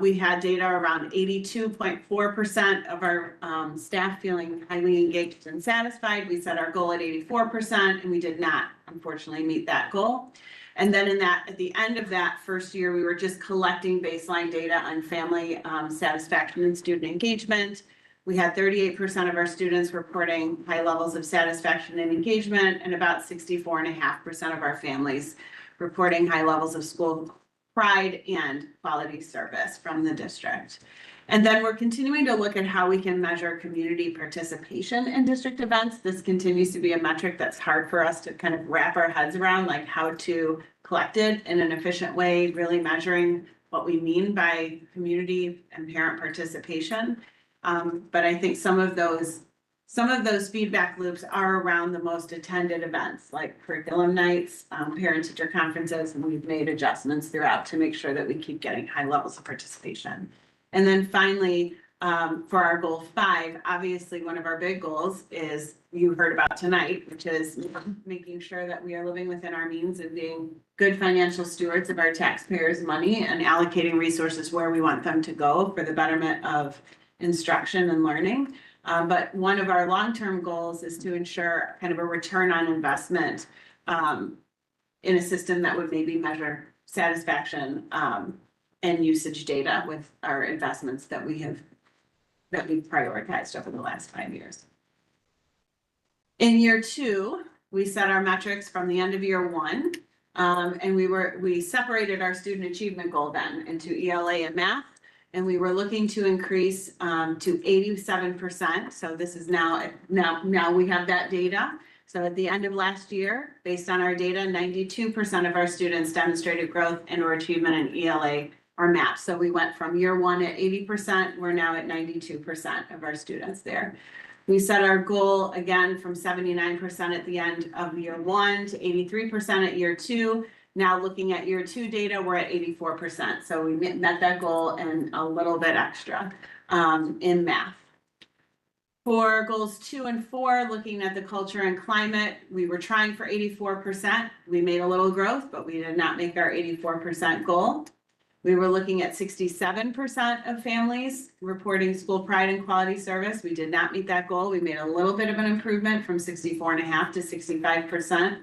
Speaker 5: We had data around 82.4% of our staff feeling highly engaged and satisfied. We set our goal at 84%, and we did not, unfortunately, meet that goal. And then at the end of that first year, we were just collecting baseline data on family satisfaction and student engagement. We had 38% of our students reporting high levels of satisfaction and engagement, and about 64.5% of our families reporting high levels of school pride and quality service from the district. And then we're continuing to look at how we can measure community participation in district events. This continues to be a metric that's hard for us to kind of wrap our heads around, like how to collect it in an efficient way, really measuring what we mean by community and parent participation. But I think some of those feedback loops are around the most attended events, like curriculum nights, parent-teacher conferences, and we've made adjustments throughout to make sure that we keep getting high levels of participation. And then finally, for our goal 5, obviously one of our big goals is you heard about tonight, which is making sure that we are living within our means and being good financial stewards of our taxpayers' money and allocating resources where we want them to go for the betterment of instruction and learning. But one of our long-term goals is to ensure kind of a return on investment in a system that would maybe measure satisfaction and usage data with our investments that we've prioritized over the last 5 years. In year 2, we set our metrics from the end of year 1, and we separated our student achievement goal then into ELA and math. And we were looking to increase to 87%. So this is now we have that data. So at the end of last year, based on our data, 92% of our students demonstrated growth and or achievement in ELA or math. So we went from year 1 at 80%, we're now at 92% of our students there. We set our goal again from 79% at the end of year 1 to 83% at year 2. Now looking at year 2 data, we're at 84%. So we met that goal and a little bit extra in math. For goals 2 and 4, looking at the culture and climate, we were trying for 84%. We made a little growth, but we did not make our 84% goal. We were looking at 67% of families reporting school pride and quality service. We did not meet that goal. We made a little bit of an improvement from 64.5% to 65%.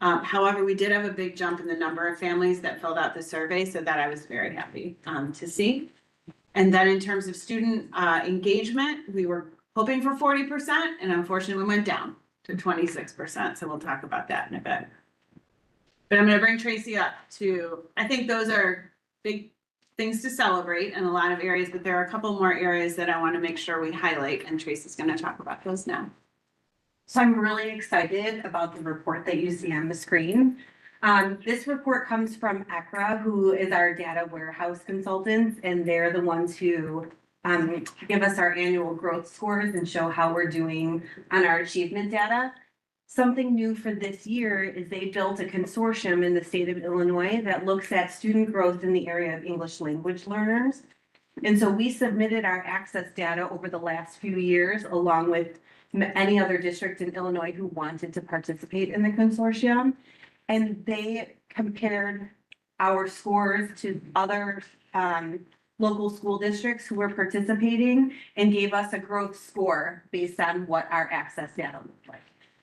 Speaker 5: However, we did have a big jump in the number of families that filled out the survey, so that I was very happy to see. And then in terms of student engagement, we were hoping for 40%, and unfortunately we went down to 26%. So we'll talk about that in a bit. But I'm going to bring Tracy up to, I think those are big things to celebrate in a lot of areas, but there are a couple more areas that I want to make sure we highlight, and Tracy's going to talk about those now.
Speaker 10: So I'm really excited about the report that you see on the screen. This report comes from ECRA, who is our data warehouse consultants, and they're the ones who give us our annual growth scores and show how we're doing on our achievement data. Something new for this year is they built a consortium in the state of Illinois that looks at student growth in the area of English language learners. And so we submitted our access data over the last few years, along with any other district in Illinois who wanted to participate in the consortium. And they compared our scores to other local school districts who were participating and gave us a growth score based on what our access data looked like.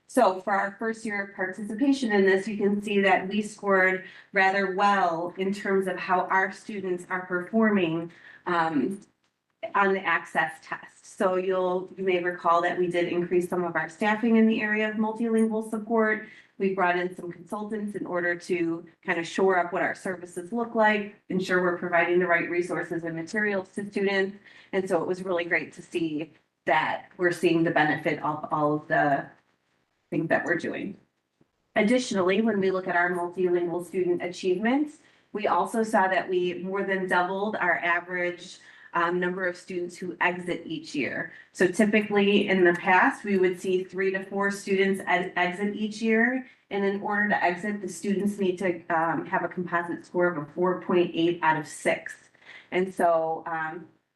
Speaker 10: So for our first year of participation in this, you can see that we scored rather well in terms of how our students are performing on the access test. So you may recall that we did increase some of our staffing in the area of multilingual support. We brought in some consultants in order to kind of shore up what our services look like, ensure we're providing the right resources and materials to students. And so it was really great to see that we're seeing the benefit of all of the things that we're doing. Additionally, when we look at our multilingual student achievements, we also saw that we more than doubled our average number of students who exit each year. So typically in the past, we would see 3 to 4 students exit each year. And in order to exit, the students need to have a composite score of a 4.8 out of 6. And so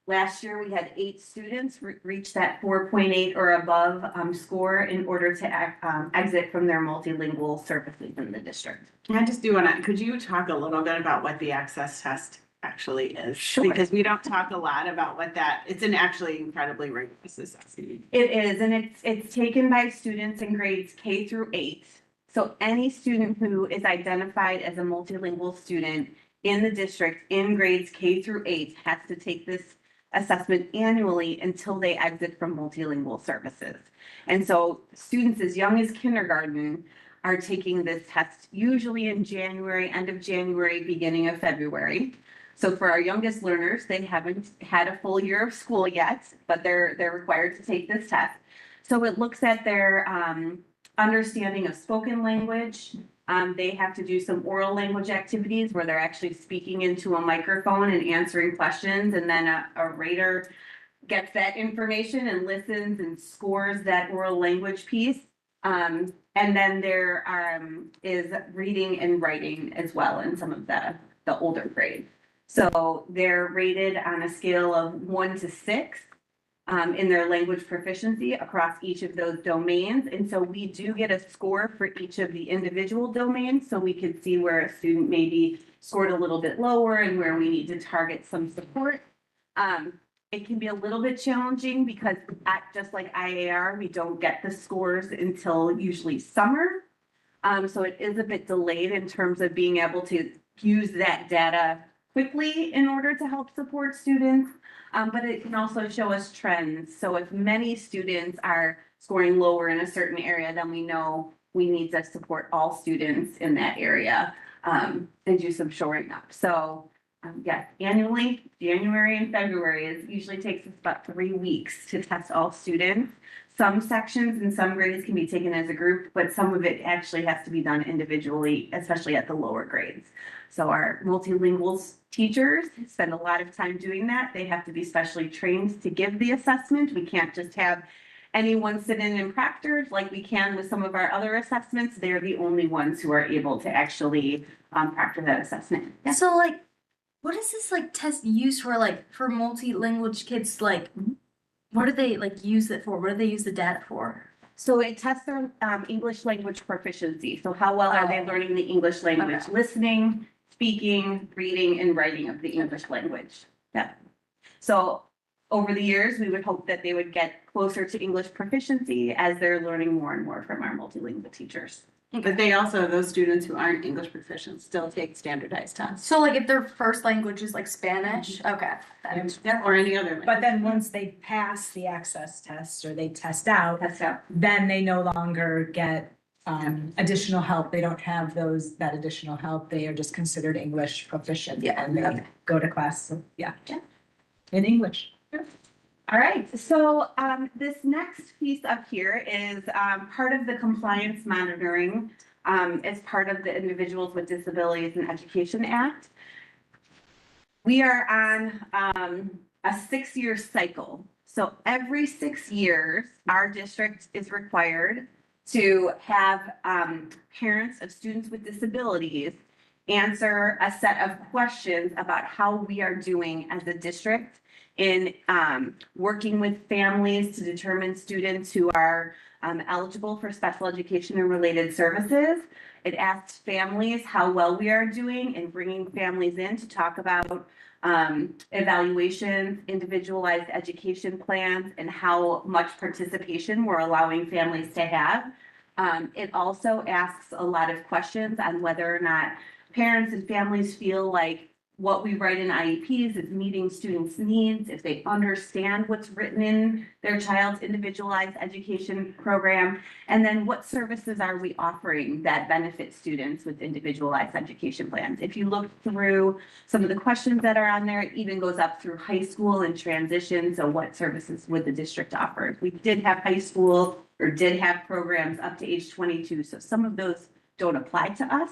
Speaker 10: last year we had 8 students reach that 4.8 or above score in order to exit from their multilingual services in the district.
Speaker 5: I just do wanna, could you talk a little bit about what the access test actually is?
Speaker 10: Sure.
Speaker 5: Because we don't talk a lot about what that, it's an actually incredibly rigorous assessment.
Speaker 10: It is, and it's taken by students in grades K through 8. So any student who is identified as a multilingual student in the district in grades K through 8 has to take this assessment annually until they exit from multilingual services. And so students as young as kindergarten are taking this test usually in January, end of January, beginning of February. So for our youngest learners, they haven't had a full year of school yet, but they're required to take this test. So it looks at their understanding of spoken language. They have to do some oral language activities where they're actually speaking into a microphone and answering questions, and then a rater gets that information and listens and scores that oral language piece. And then there is reading and writing as well in some of the older grades. So they're rated on a scale of 1 to 6 in their language proficiency across each of those domains. And so we do get a score for each of the individual domains, so we can see where a student maybe scored a little bit lower and where we need to target some support. It can be a little bit challenging because just like IAR, we don't get the scores until usually summer. So it is a bit delayed in terms of being able to use that data quickly in order to help support students. But it can also show us trends. So if many students are scoring lower in a certain area, then we know we need to support all students in that area and do some shoring up. So yes, annually, January and February usually takes us about 3 weeks to test all students. Some sections and some grades can be taken as a group, but some of it actually has to be done individually, especially at the lower grades. So our multilingual teachers spend a lot of time doing that. They have to be specially trained to give the assessment. We can't just have anyone sit in and proctor like we can with some of our other assessments. They're the only ones who are able to actually proctor that assessment. Yeah.
Speaker 7: So like, what is this like test used for, like for multi-language kids? Like, what do they like use it for? What do they use the data for?
Speaker 10: So it tests their English language proficiency. So how well are they learning the English language?
Speaker 7: Okay.
Speaker 10: Listening, speaking, reading, and writing of the English language. Yeah. So over the years, we would hope that they would get closer to English proficiency as they're learning more and more from our multilingual teachers.
Speaker 5: But they also, those students who aren't English proficient still take standardized tests.
Speaker 7: So like if their first language is like Spanish, okay. that-
Speaker 5: Yeah, or any other. language.
Speaker 1: But then once they pass the access test or they test out,
Speaker 10: That's how.
Speaker 1: then they no longer get additional help. They don't have that additional help. They are just considered English proficient.
Speaker 10: Yeah.
Speaker 1: And they go to class, so, yeah. In English.
Speaker 10: All right, so this next piece up here is part of the compliance monitoring as part of the Individuals with Disabilities in Education Act. We are on a 6-year cycle. So every 6 years, our district is required to have parents of students with disabilities answer a set of questions about how we are doing as a district in working with families to determine students who are eligible for special education and related services. It asks families how well we are doing in bringing families in to talk about evaluations, individualized education plans, and how much participation we're allowing families to have. It also asks a lot of questions on whether or not parents and families feel like what we write in IEPs is meeting students' needs, if they understand what's written in their child's individualized education program, and then what services are we offering that benefit students with individualized education plans? If you look through some of the questions that are on there, it even goes up through high school and transition. So what services would the district offer? If we did have high school or did have programs up to age 22, so some of those don't apply to us.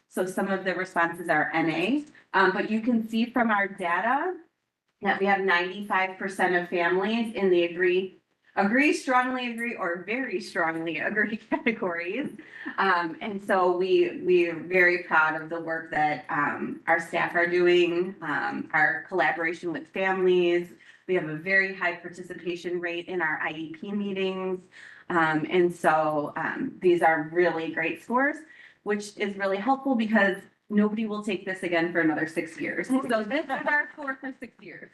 Speaker 10: So some of the responses are NA, but you can see from our data that we have 95% of families in the agree, strongly agree, or very strongly agree categories. And so we're very proud of the work that our staff are doing, our collaboration with families. We have a very high participation rate in our IEP meetings. And so these are really great scores, which is really helpful because nobody will take this again for another 6 years. So this is our score for 6 years.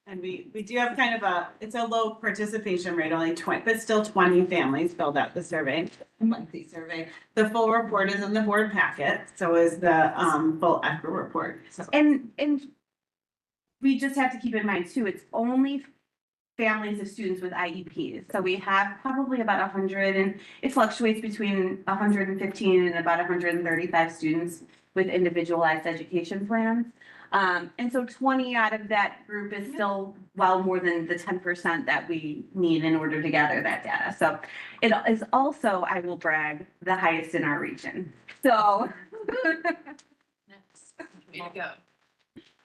Speaker 5: And we do have kind of it's a low participation rate, only 20, but still 20 families filled out the survey, monthly survey. The full report is in the board packet, so is the full ECHA report. So
Speaker 10: And we just have to keep in mind too, it's only families of students with IEPs. So we have probably about 100, and it fluctuates between 115 and about 135 students with individualized education plans. And so 20 out of that group is still well more than the 10% that we need in order to gather that data. So it is also, I will brag, the highest in our region. So.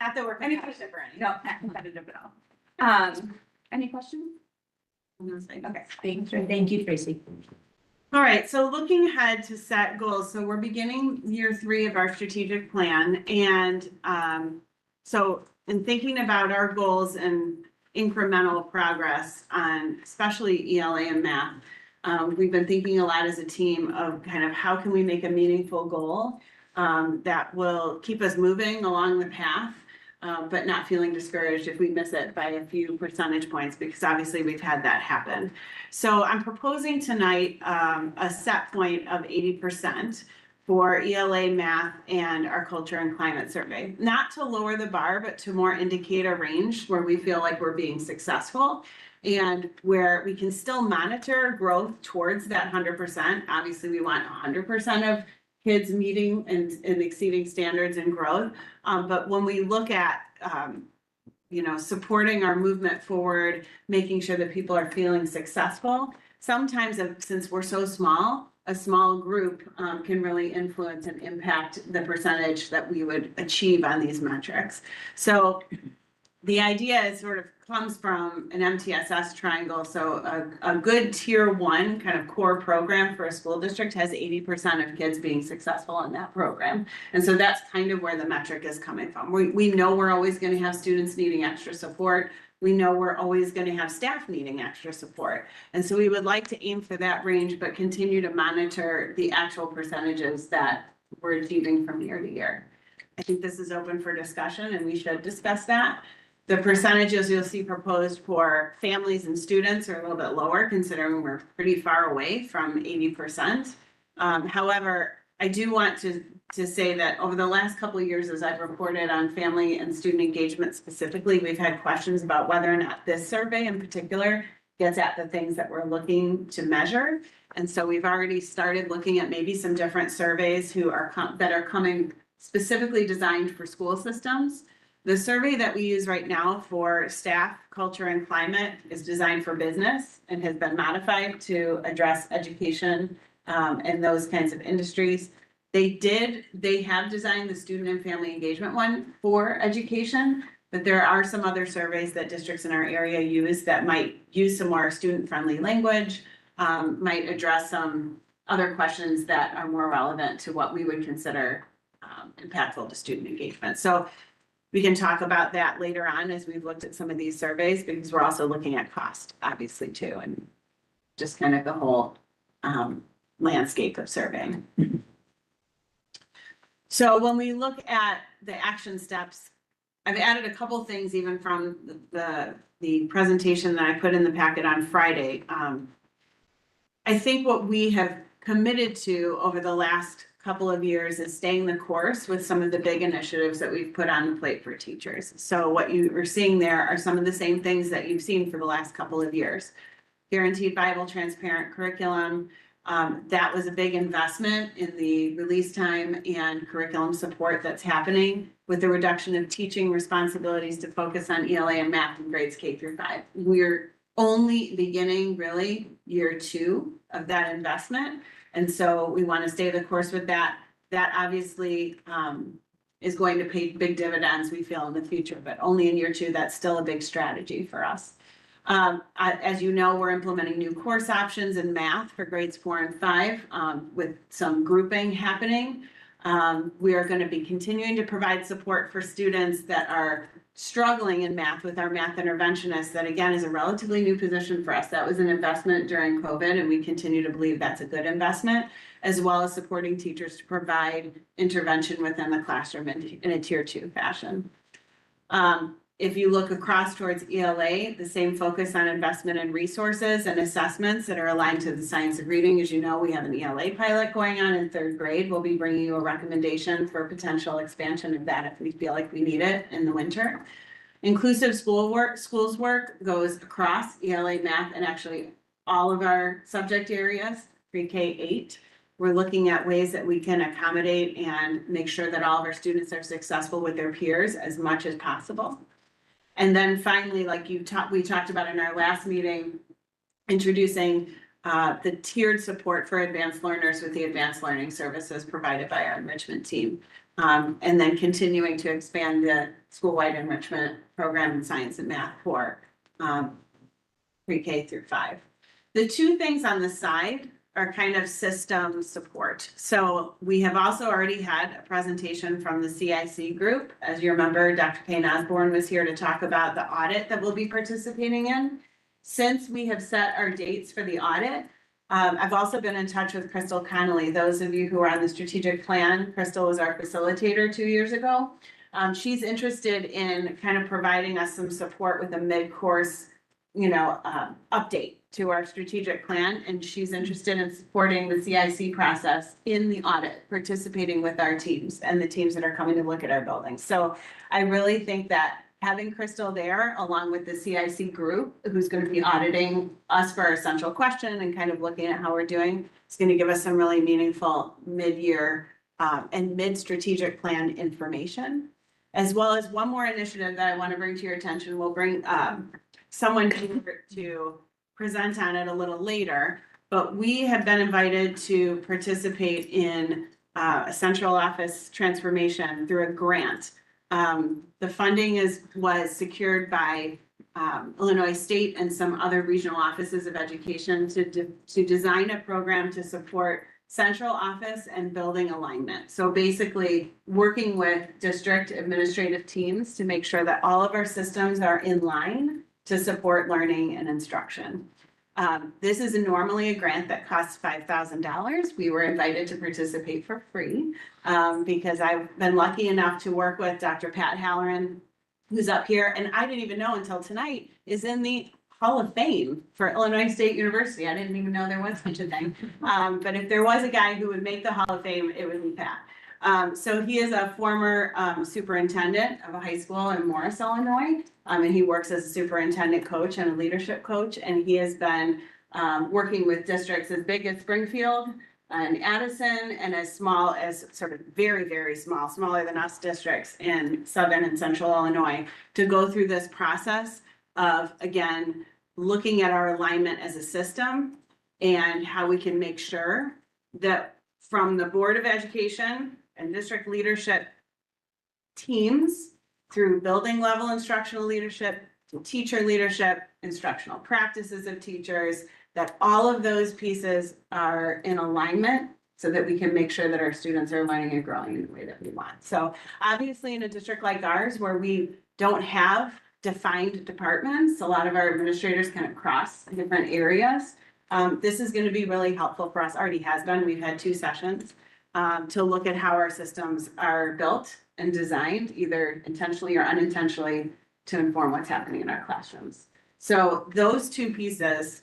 Speaker 5: not that we're competitive or anything.
Speaker 10: No, not competitive at all. Any questions? Okay.
Speaker 1: Thank you, Tracy.
Speaker 5: All right, so looking ahead to set goals, so we're beginning year 3 of our strategic plan. And so in thinking about our goals and incremental progress on especially ELA and math, we've been thinking a lot as a team of kind of how can we make a meaningful goal that will keep us moving along the path, but not feeling discouraged if we miss it by a few percentage points, because obviously we've had that happen. So I'm proposing tonight a set point of 80% for ELA, math, and our culture and climate survey. Not to lower the bar, but to more indicate a range where we feel like we're being successful and where we can still monitor growth towards that 100%. Obviously, we want 100% of kids meeting and exceeding standards and growth. But when we look at, supporting our movement forward, making sure that people are feeling successful, sometimes since we're so small, a small group can really influence and impact the percentage that we would achieve on these metrics. So the idea is sort of comes from an MTSS triangle. So a good tier 1 kind of core program for a school district has 80% of kids being successful in that program. And so that's kind of where the metric is coming from. We know we're always going to have students needing extra support. We know we're always going to have staff needing extra support. And so we would like to aim for that range, but continue to monitor the actual percentages that we're achieving from year to year. I think this is open for discussion and we should discuss that. The percentages you'll see proposed for families and students are a little bit lower, considering we're pretty far away from 80%. However, I do want to say that over the last couple of years, as I've reported on family and student engagement specifically, we've had questions about whether or not this survey in particular gets at the things that we're looking to measure. And so we've already started looking at maybe some different surveys that are coming specifically designed for school systems. The survey that we use right now for staff, culture, and climate is designed for business and has been modified to address education and those kinds of industries. They have designed the student and family engagement one for education, but there are some other surveys that districts in our area use that might use some more student-friendly language, might address some other questions that are more relevant to what we would consider impactful to student engagement. So we can talk about that later on as we've looked at some of these surveys, because we're also looking at cost, obviously, too, and just kind of the whole landscape of surveying. So when we look at the action steps, I've added a couple things even from the presentation that I put in the packet on Friday. I think what we have committed to over the last couple of years is staying the course with some of the big initiatives that we've put on the plate for teachers. So what you are seeing there are some of the same things that you've seen for the last couple of years. Guaranteed viable, transparent curriculum. That was a big investment in the release time and curriculum support that's happening with the reduction of teaching responsibilities to focus on ELA and math in grades K through 5. We're only beginning really year 2 of that investment. And so we want to stay the course with that. That obviously is going to pay big dividends, we feel, in the future, but only in year 2, that's still a big strategy for us. As you know, we're implementing new course options in math for grades 4 and 5 with some grouping happening. We are going to be continuing to provide support for students that are struggling in math with our math interventionists. That again is a relatively new position for us. That was an investment during COVID, and we continue to believe that's a good investment, as well as supporting teachers to provide intervention within the classroom in a tier 2 fashion. If you look across towards ELA, the same focus on investment in resources and assessments that are aligned to the science of reading. As you know, we have an ELA pilot going on in 3rd grade. We'll be bringing you a recommendation for potential expansion of that if we feel like we need it in the winter. Inclusive schools work goes across ELA, math, and actually all of our subject areas, pre-K 8. We're looking at ways that we can accommodate and make sure that all of our students are successful with their peers as much as possible. And then finally, like we talked about in our last meeting, introducing the tiered support for advanced learners with the advanced learning services provided by our enrichment team. And then continuing to expand the school-wide enrichment program in science and math for pre-K through 5. The 2 things on the side are kind of system support. So we have also already had a presentation from the CIC group. As you remember, Dr. Kane Osborne was here to talk about the audit that we'll be participating in. Since we have set our dates for the audit, I've also been in touch with Crystal Connolly. Those of you who are on the strategic plan, Crystal was our facilitator 2 years ago. She's interested in kind of providing us some support with a mid-course, update to our strategic plan, and she's interested in supporting the CIC process in the audit, participating with our teams and the teams that are coming to look at our buildings. So I really think that having Crystal there, along with the CIC group, who's going to be auditing us for our central question and kind of looking at how we're doing, is going to give us some really meaningful mid-year and mid-strategic plan information, as well as one more initiative that I want to bring to your attention. We'll bring someone here to present on it a little later, but we have been invited to participate in a central office transformation through a grant. The funding was secured by Illinois State and some other regional offices of education to design a program to support central office and building alignment. So basically working with district administrative teams to make sure that all of our systems are in line to support learning and instruction. This is normally a grant that costs $5,000. We were invited to participate for free because I've been lucky enough to work with Dr. Pat Halloran, who's up here, and I didn't even know until tonight, is in the Hall of Fame for Illinois State University. I didn't even know there was such a thing. But if there was a guy who would make the Hall of Fame, it would be Pat. So he is a former superintendent of a high school in Morris, Illinois. And he works as a superintendent coach and a leadership coach. And he has been working with districts as big as Springfield and Addison, and as small as sort of very, very small, smaller than us districts in Southern and Central Illinois, to go through this process of, again, looking at our alignment as a system and how we can make sure that from the Board of Education and district leadership teams through building level instructional leadership to teacher leadership, instructional practices of teachers, that all of those pieces are in alignment so that we can make sure that our students are learning and growing in the way that we want. So obviously in a district like ours, where we don't have defined departments, a lot of our administrators kind of cross different areas. This is going to be really helpful for us, already has been. We've had 2 sessions to look at how our systems are built and designed, either intentionally or unintentionally, to inform what's happening in our classrooms. So those 2 pieces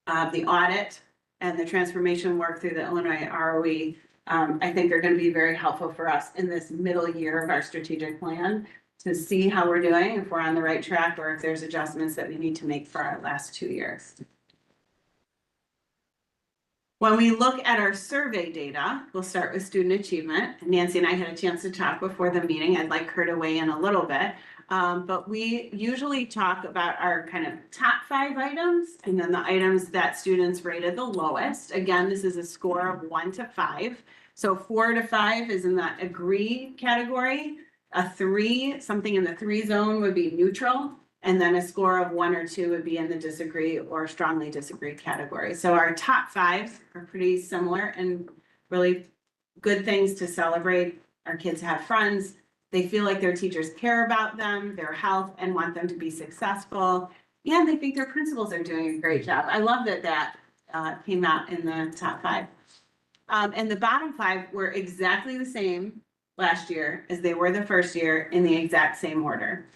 Speaker 5: the audit and the transformation work through the Illinois ROE, I think are gonna be very helpful for us in this middle year of our strategic plan to see how we're doing, if we're on the right track, or if there's adjustments that we need to make for our last 2 years. When we look at our survey data, we'll start with student achievement. Nancy and I had a chance to talk before the meeting. I'd like her to weigh in a little bit. But we usually talk about our kind of top 5 items and then the items that students rated the lowest. Again, this is a score of 1 to 5. So 4 to 5 is in that agree category. A 3, something in the 3 zone would be neutral. And then a score of 1 or 2 would be in the disagree or strongly disagree category. So our top 5 are pretty similar and really good things to celebrate. Our kids have friends. They feel like their teachers care about them, their health, and want them to be successful. And they think their principals are doing a great job. I love that that came out in the top 5. And the bottom 5 were exactly the same last year as they were the first year in the exact same order.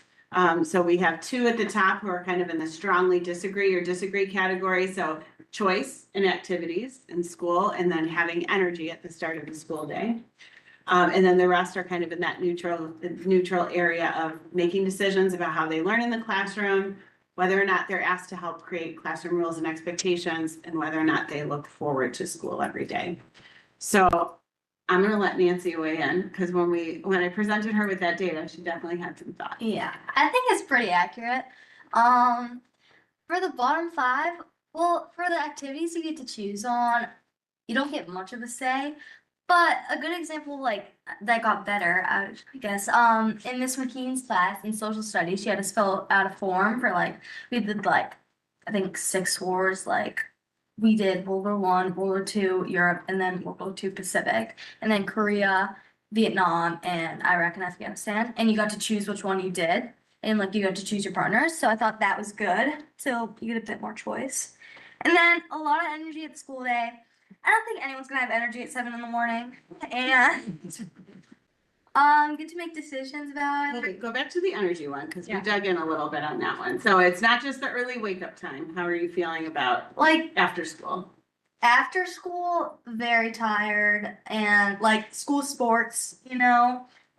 Speaker 5: So we have 2 at the top who are kind of in the strongly disagree category. So choice in activities in school, and then having energy at the start of the school day. And then the rest are kind of in that neutral area of making decisions about how they learn in the classroom, whether or not they're asked to help create classroom rules and expectations, and whether or not they look forward to school every day. So I'm gonna let Nancy weigh in, because when I presented her with that data, she definitely had some thoughts.
Speaker 7: Yeah, I think it's pretty accurate. For the bottom 5, well, for the activities you get to choose on, you don't get much of a say. But a good example, like, that got better, I guess, in Miss McKean's class in social studies, she had us fill out a form for, like, we did, like, I think 6 wars, like, we did World War I, World War II, Europe, and then World War II Pacific, and then Korea, Vietnam, and Iraq and Afghanistan, and you got to choose which one you did, and, like, you got to choose your partners, so I thought that was good, so you get a bit more choice. And then a lot of energy at the school day. I don't think anyone's gonna have energy at 7 in the morning, and get to make decisions about it.
Speaker 5: Okay, go back to the energy one, because we
Speaker 7: Yeah.
Speaker 5: dug in a little bit on that one. So it's not just the early wake up time. How are you feeling about
Speaker 7: Like,
Speaker 5: after school?
Speaker 7: after school, very tired, and like school sports,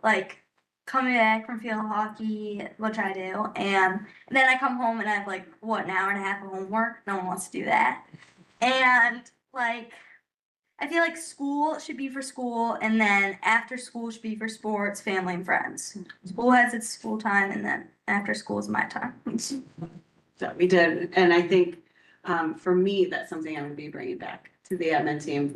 Speaker 7: like coming back from field hockey, which I do, and then I come home and I have like an hour and a half of homework. No one wants to do that, and like I feel like school should be for school, and then after school should be for sports, family, and friends. School has its school time, and then after school is my time.
Speaker 5: So we did, and I think for me, that's something I'm gonna be bringing back to the admin team.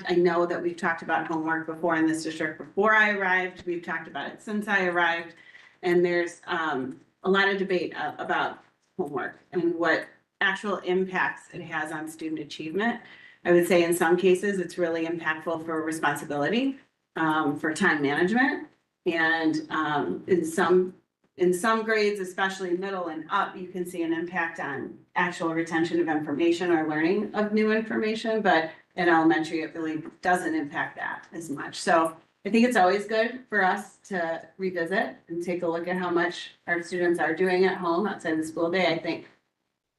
Speaker 5: I know that we've talked about homework before in this district before I arrived. We've talked about it since I arrived. And there's a lot of debate about homework and what actual impacts it has on student achievement. I would say in some cases, it's really impactful for responsibility, for time management. And in some grades, especially middle and up, you can see an impact on actual retention of information or learning of new information. But in elementary, it really doesn't impact that as much. So I think it's always good for us to revisit and take a look at how much our students are doing at home outside the school day. I think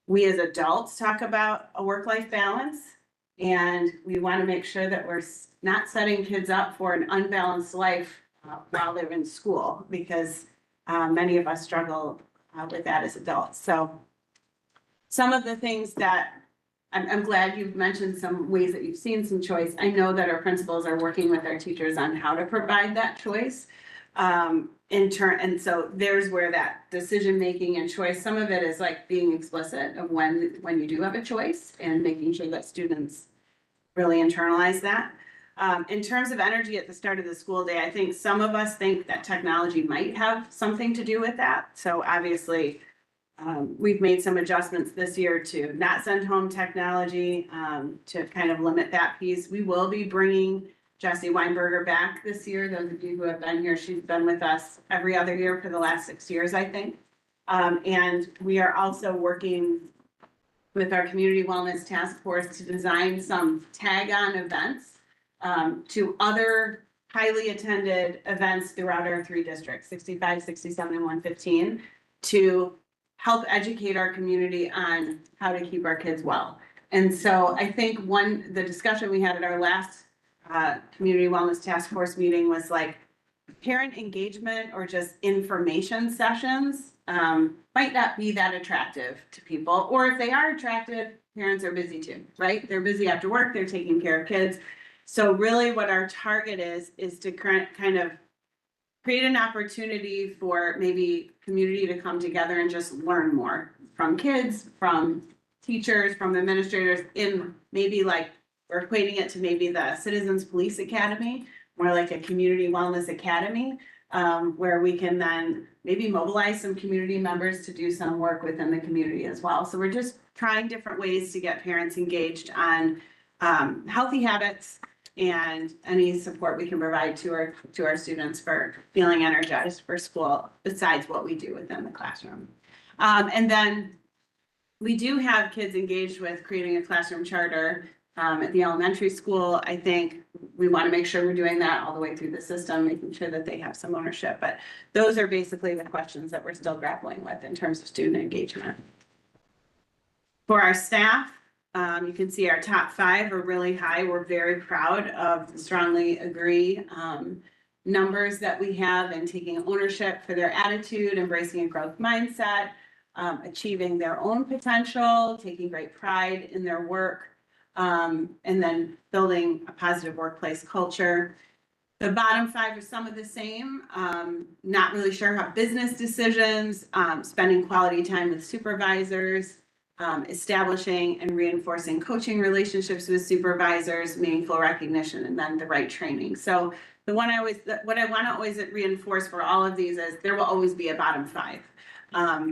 Speaker 5: we as adults talk about a work-life balance. And we want to make sure that we're not setting kids up for an unbalanced life while they're in school, because many of us struggle with that as adults. So some of the things that I'm glad you've mentioned some ways that you've seen some choice. I know that our principals are working with our teachers on how to provide that choice. And so there's where that decision making and choice, some of it is like being explicit of when you do have a choice and making sure that students really internalize that. In terms of energy at the start of the school day, I think some of us think that technology might have something to do with that. So obviously, we've made some adjustments this year to not send home technology, to kind of limit that piece. We will be bringing Jessie Weinberger back this year. Those of you who have been here, she's been with us every other year for the last 6 years, I think. And we are also working with our community wellness task force to design some tag-on events to other highly attended events throughout our 3 districts, 65, 67, and 115, to help educate our community on how to keep our kids well. And so I think the discussion we had at our last Community Wellness Task Force meeting was like parent engagement or just information sessions might not be that attractive to people, or if they are attractive, parents are busy too, right? They're busy after work, they're taking care of kids. So really what our target is to kind of create an opportunity for maybe community to come together and just learn more from kids, from teachers, from administrators, in maybe like, we're equating it to maybe the Citizens Police Academy, more like a community wellness academy, where we can then maybe mobilize some community members to do some work within the community as well. So we're just trying different ways to get parents engaged on healthy habits and any support we can provide to our students for feeling energized for school, besides what we do within the classroom. And then we do have kids engaged with creating a classroom charter at the elementary school. I think we want to make sure we're doing that all the way through the system, making sure that they have some ownership. But those are basically the questions that we're still grappling with in terms of student engagement. For our staff, you can see our top 5 are really high. We're very proud of the strongly agree numbers that we have, and taking ownership for their attitude, embracing a growth mindset, achieving their own potential, taking great pride in their work, and then building a positive workplace culture. The bottom 5 are some of the same. Not really sure how business decisions, spending quality time with supervisors, establishing and reinforcing coaching relationships with supervisors, meaningful recognition, and then the right training. So what I want to always reinforce for all of these is there will always be a bottom 5.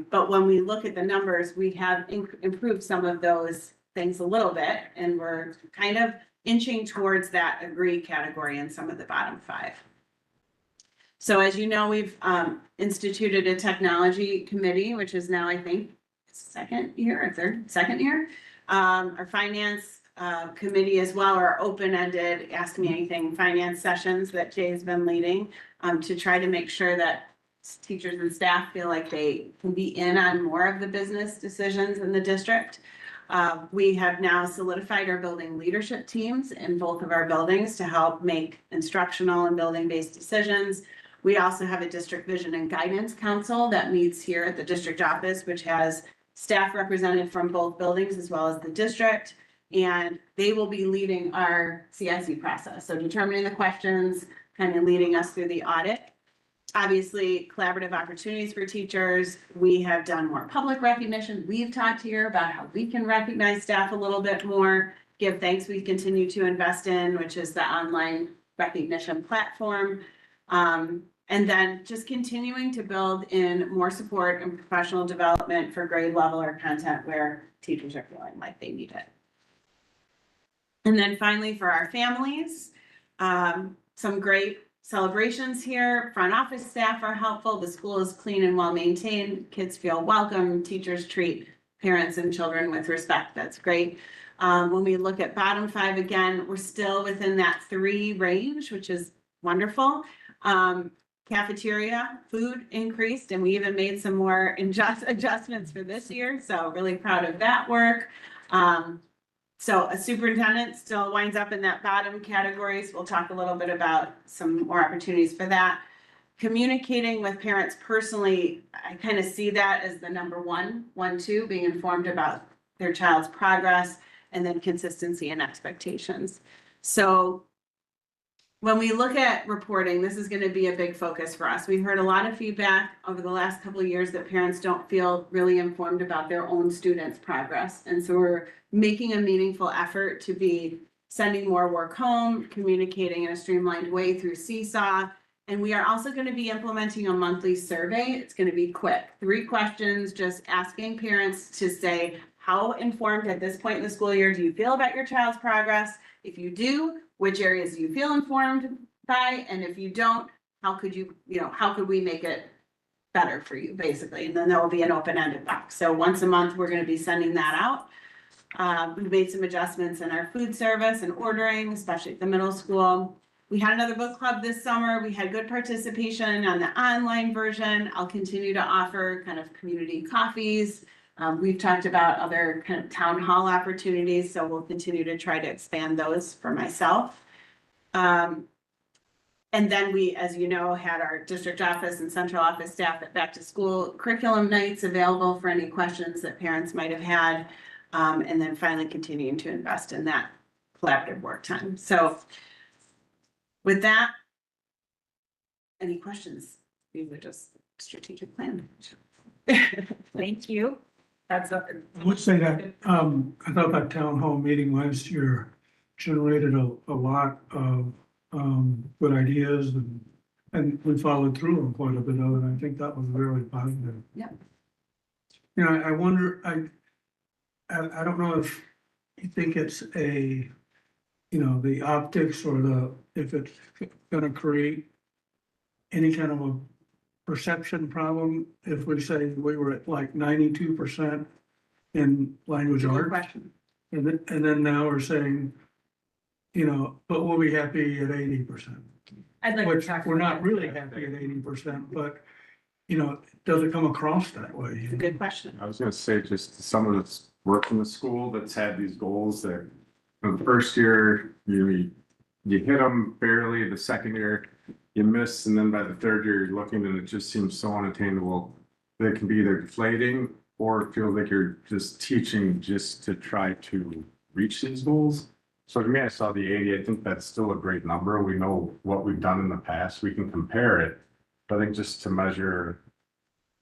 Speaker 5: But when we look at the numbers, we have improved some of those things a little bit, and we're kind of inching towards that agree category in some of the bottom 5. So as you know, we've instituted a technology committee, which is now, I think, second year. Our finance committee as well, are open-ended, ask me anything finance sessions that Jay's been leading, to try to make sure that teachers and staff feel like they can be in on more of the business decisions in the district. We have now solidified our building leadership teams in both of our buildings to help make instructional and building-based decisions. We also have a district vision and guidance council that meets here at the district office, which has staff represented from both buildings as well as the district. And they will be leading our CIC process. So determining the questions, kind of leading us through the audit. Obviously, collaborative opportunities for teachers. We have done more public recognition. We've talked here about how we can recognize staff a little bit more. Give Thanks we continue to invest in, which is the online recognition platform. And then just continuing to build in more support and professional development for grade level or content where teachers are feeling like they need it. And then finally, for our families, some great celebrations here. Front office staff are helpful. The school is clean and well maintained. Kids feel welcome. Teachers treat parents and children with respect. That's great. When we look at bottom 5 again, we're still within that 3 range, which is wonderful. Cafeteria food increased, and we even made some more adjustments for this year. So really proud of that work. So a superintendent still winds up in that bottom categories. We'll talk a little bit about some more opportunities for that. Communicating with parents personally, I kind of see that as the number 1, 2, being informed about their child's progress, and then consistency and expectations. So when we look at reporting, this is going to be a big focus for us. We've heard a lot of feedback over the last couple of years that parents don't feel really informed about their own students' progress. And so we're making a meaningful effort to be sending more work home, communicating in a streamlined way through Seesaw. And we are also going to be implementing a monthly survey. It's going to be quick, 3 questions, just asking parents to say, how informed at this point in the school year do you feel about your child's progress? If you do, which areas do you feel informed by? And if you don't, how could how could we make it better for you, basically? And then there will be an open-ended box. So once a month, we're going to be sending that out. We've made some adjustments in our food service and ordering, especially at the middle school. We had another book club this summer. We had good participation on the online version. I'll continue to offer kind of community coffees We've talked about other kind of town hall opportunities, so we'll continue to try to expand those for myself. And then we, as you know, had our district office and central office staff at back to school curriculum nights available for any questions that parents might have had. And then finally continuing to invest in that collaborative work time. So with that, any questions? We would just strategic plan.
Speaker 1: Thank you. That's a.
Speaker 4: I would say that, I thought that town hall meeting last year generated a lot of, good ideas and we followed through on quite a bit of it. I think that was really positive.
Speaker 5: Yeah.
Speaker 4: You know, I wonder, I don't know if you think it's a, you know, the optics or if it's gonna create any kind of a perception problem if we say we were at like 92% in language
Speaker 5: Good
Speaker 4: arts.
Speaker 5: question.
Speaker 4: And then now we're saying, you know, but we'll be happy at 80%.
Speaker 1: I'd like to
Speaker 4: Which
Speaker 1: talk.
Speaker 4: we're not
Speaker 1: about
Speaker 4: really happy at 80%, but, you know, does it come across that way?
Speaker 5: It's a good question.
Speaker 11: I was gonna say, just someone that's worked in the school that's had these goals that, the first year, you hit them barely, the second year, you miss, and then by the third year, you're looking and it just seems so unattainable. They can be either deflating or feel like you're just teaching just to try to reach these goals. So to me, I saw the 80, I think that's still a great number. We know what we've done in the past, we can compare it. But I think just to measure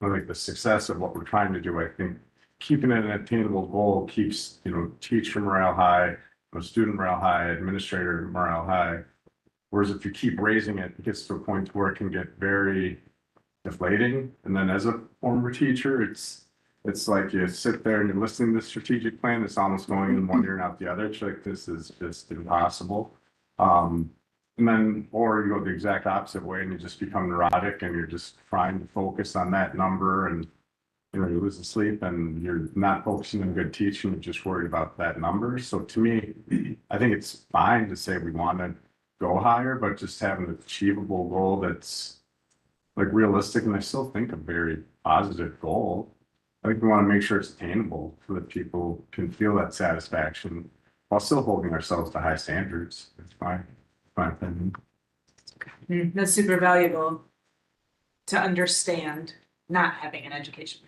Speaker 11: like the success of what we're trying to do, I think keeping it an attainable goal keeps, you know, teacher morale high, student morale high, administrator morale high. Whereas if you keep raising it, it gets to a point where it can get very deflating. And then as a former teacher, it's like you sit there and you're listening to the strategic plan, it's almost going in one ear and out the other. It's like, this is just impossible. And then, or you go the exact opposite way and you just become neurotic and you're just trying to focus on that number and, you know, you lose sleep and you're not focusing on good teaching, you're just worried about that number. So to me, I think it's fine to say we want to go higher, but just have an achievable goal that's like realistic. And I still think a very positive goal. I think we want to make sure it's attainable so that people can feel that satisfaction while still holding ourselves to high standards. It's fine. My opinion.
Speaker 1: That's super valuable to understand not having an education.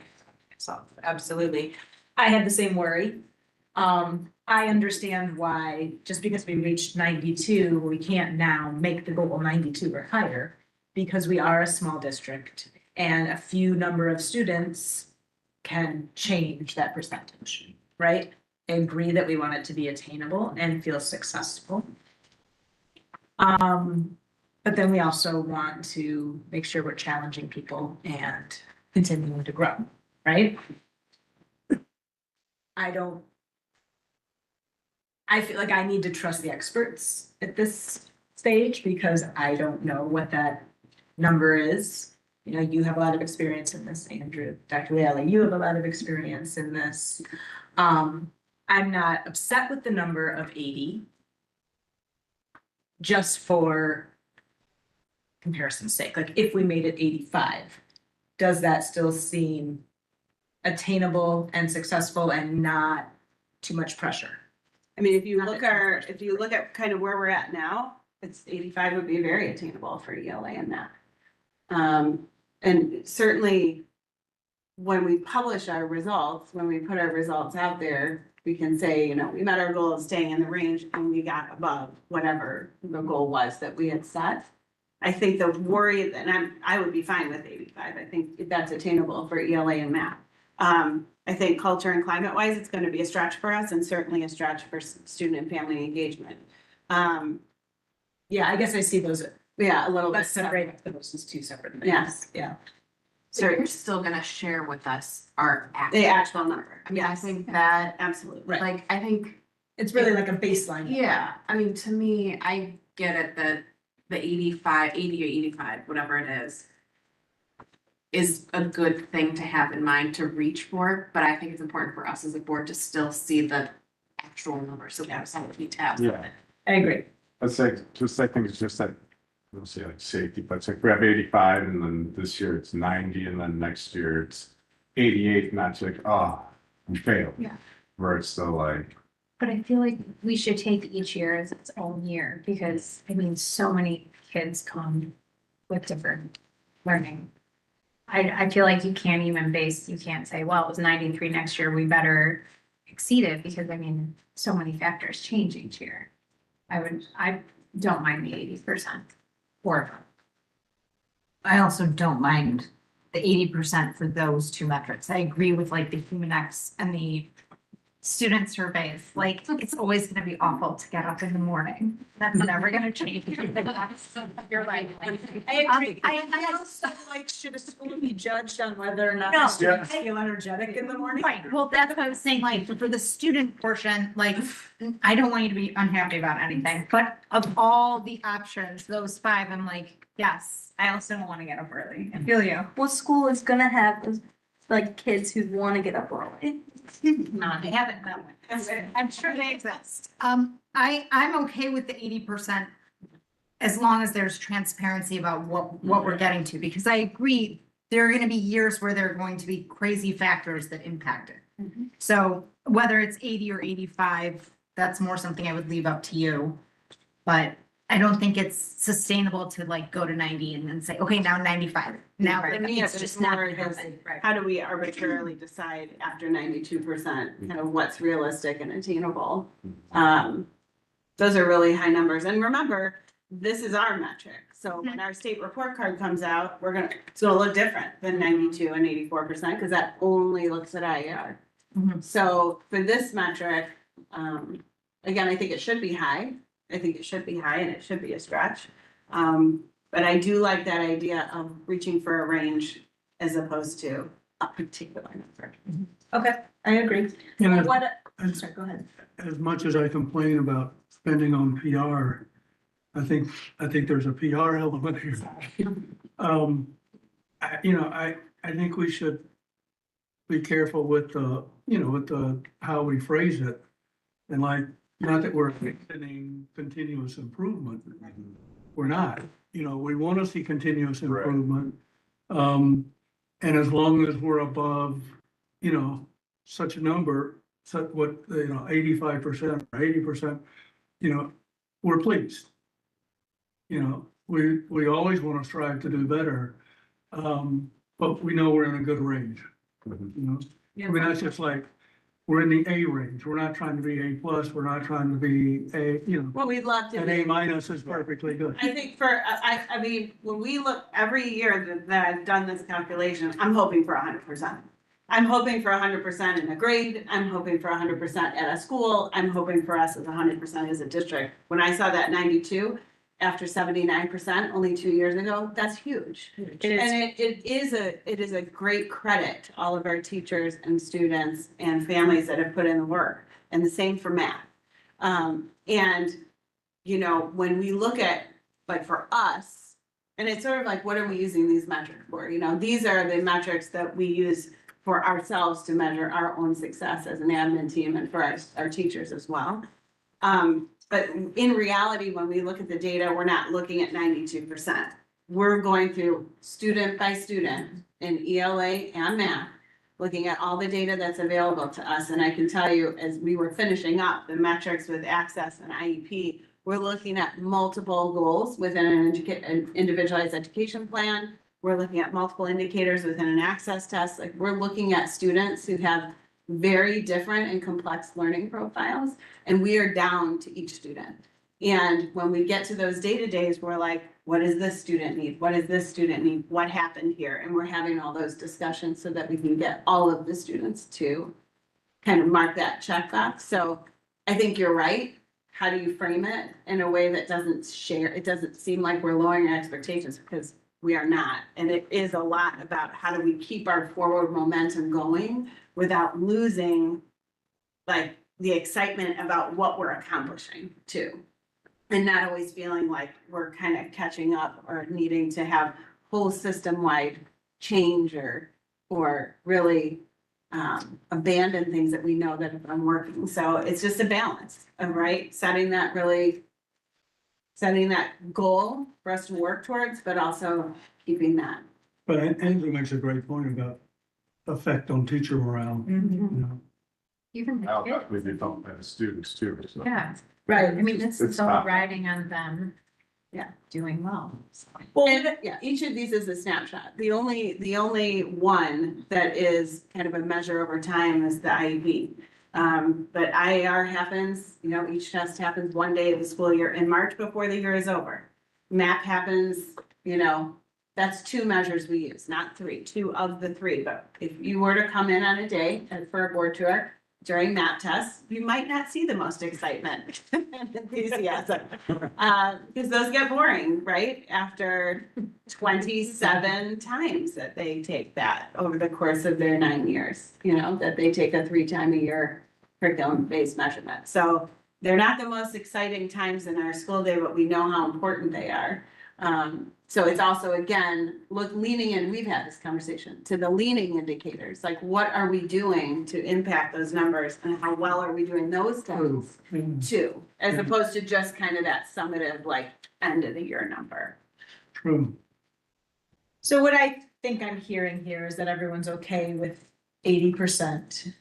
Speaker 1: So absolutely. I had the same worry. I understand why, just because we reached 92, we can't now make the goal 92 or higher because we are a small district and a few number of students can change that percentage, right? I agree that we want it to be attainable and feel successful. But then we also want to make sure we're challenging people and continuing to grow, right? I feel like I need to trust the experts at this stage because I don't know what that number is. You know, you have a lot of experience in this, Andrew. Dr. Leally, you have a lot of experience in this. I'm not upset with the number of 80. Just for comparison's sake, like if we made it 85, does that still seem attainable and successful and not too much pressure?
Speaker 5: I mean, if you look at kind of where we're at now, it's 85 would be very attainable for ELA in that. And certainly when we publish our results, when we put our results out there, we can say, you know, we met our goal of staying in the range and we got above whatever the goal was that we had set. I think the worry, and I would be fine with 85. I think that's attainable for ELA and math. I think culture and climate wise, it's going to be a stretch for us and certainly a stretch for student and family engagement.
Speaker 1: Yeah, I guess I see those,
Speaker 5: Yeah, a little bit
Speaker 1: let's separate those as two separate things.
Speaker 5: Yes.
Speaker 1: Yeah.
Speaker 12: So you're still gonna share with us our
Speaker 5: The
Speaker 12: actual.
Speaker 5: actual number.
Speaker 12: I mean, I think that,
Speaker 5: Absolutely.
Speaker 1: Right.
Speaker 12: like, I think,
Speaker 1: It's really like a baseline.
Speaker 12: yeah, I mean, to me, I get it that the 85, 80 or 85, whatever it is a good thing to have in mind to reach for, but I think it's important for us as a board to still see the actual number, so that's not what we tabs on
Speaker 11: Yeah.
Speaker 12: it.
Speaker 1: I agree.
Speaker 11: Let's say, I think it's just that, we'll say like safety, but it's like we have 85 and then this year it's 90 and then next year it's 88 and that's like, oh, and failed.
Speaker 7: Yeah.
Speaker 11: Where it's still like,
Speaker 13: But I feel like we should take each year as its own year because, I mean, so many kids come with different learning. I feel like you can't you can't say, well, it was 93 next year, we better exceed it because, I mean, so many factors change each year. I don't mind the 80% or
Speaker 14: I also don't mind the 80% for those two metrics. I agree with like the Humanex and the student surveys. Like, it's always gonna be awful to get up in the morning. That's never gonna change. You're right.
Speaker 1: I agree.
Speaker 14: I
Speaker 1: also like, should a school be judged on whether or not
Speaker 14: No.
Speaker 1: the students feel energetic in the morning?
Speaker 14: Right, well, that's what I was saying, like, for the student portion, like, I don't want you to be unhappy about anything, but of all the options, those five, I'm like, yes, I also don't wanna get up early. I feel you.
Speaker 7: What school is gonna have those, like, kids who wanna get up early?
Speaker 14: No, they haven't, that one. I'm sure they exist. I'm okay with the 80% as long as there's transparency about what we're getting to, because I agree, there are gonna be years where there are going to be crazy factors that impact it. So whether it's 80 or 85, that's more something I would leave up to you. But I don't think it's sustainable to like go to 90 and then say, okay, now 95. Now
Speaker 5: For me,
Speaker 14: it's just not
Speaker 5: more
Speaker 14: gonna
Speaker 5: just,
Speaker 14: happen.
Speaker 5: how do we arbitrarily decide after 92%, kind of what's realistic and attainable? Those are really high numbers. And remember, this is our metric. So when our state report card comes out, it's gonna look different than 92 and 84%, because that only looks at IER. So for this metric, again, I think it should be high. I think it should be high and it should be a stretch. But I do like that idea of reaching for a range as opposed to a particular number.
Speaker 1: Okay, I agree.
Speaker 4: And as-
Speaker 1: What, I'm
Speaker 4: as,
Speaker 1: sorry, go ahead.
Speaker 4: as much as I complain about spending on PR, I think there's a PR element here. I think we should be careful with how we phrase it. And like, not that we're abandoning continuous improvement. We're not, we want to see continuous
Speaker 11: Right.
Speaker 4: improvement. And as long as we're above, such a number, 85% or 80%, we're pleased. We always want to strive to do better. But we know we're in a good range, I mean, that's just like, we're in the A range. We're not trying to be A plus. We're not trying to be
Speaker 5: Well, we'd love to.
Speaker 4: an A minus is perfectly good.
Speaker 5: I think I mean, when we look, every year that I've done this calculation, I'm hoping for 100%. I'm hoping for 100% in a grade. I'm hoping for 100% at a school. I'm hoping for us as 100% as a district. When I saw that 92 after 79% only 2 years ago, that's huge. And it is a great credit to all of our teachers and students and families that have put in the work, and the same for math. When we look at, like, for us, and it's sort of like, what are we using these metrics for? These are the metrics that we use for ourselves to measure our own success as an admin team and for our teachers as well. But in reality, when we look at the data, we're not looking at 92%. We're going through student by student in ELA and math, looking at all the data that's available to us. And I can tell you, as we were finishing up the metrics with Access and IEP, we're looking at multiple goals within an individualized education plan. We're looking at multiple indicators within an Access test. Like, we're looking at students who have very different and complex learning profiles, and we are down to each student. And when we get to those data days, we're like, what does this student need? What does this student need? What happened here? And we're having all those discussions so that we can get all of the students to kind of mark that checkbox. So I think you're right. How do you frame it in a way that doesn't seem like we're lowering our expectations, because we are not. And it is a lot about how do we keep our forward momentum going without losing, like, the excitement about what we're accomplishing too. And not always feeling like we're kind of catching up or needing to have whole system-wide change or really abandon things that we know that have been working. So it's just a balance of, right, setting that goal for us to work towards, but also keeping that.
Speaker 4: But Andrew makes a great point about effect on teacher morale.
Speaker 13: Even the
Speaker 11: I'll
Speaker 13: kids.
Speaker 11: definitely be felt by the students too, so.
Speaker 13: Yeah,
Speaker 1: Right.
Speaker 13: I mean, this
Speaker 11: It's
Speaker 13: is all
Speaker 11: tough.
Speaker 13: riding on them.
Speaker 6: Yeah.
Speaker 13: Doing well.
Speaker 5: And yeah, each of these is a snapshot. The only one that is kind of a measure over time is the IEP. But IAR happens, you know, each test happens one day of the school year in March before the year is over. MAP happens, you know, that's two measures we use, not three, two of the three. But if you were to come in on a day for a board tour during MAP tests, you might not see the most excitement and enthusiasm. Because those get boring, right? After 27 times that they take that over the course of their 9 years, you know, that they take a 3-time-a-year curriculum-based measurement. So they're not the most exciting times in our school day, but we know how important they are. So it's also, again, leaning in, we've had this conversation, to the leading indicators, like what are we doing to impact those numbers and how well are we doing those things too, as opposed to just kind of that summative, like, end of the year number.
Speaker 4: True.
Speaker 1: So what I think I'm hearing here is that everyone's okay with 80%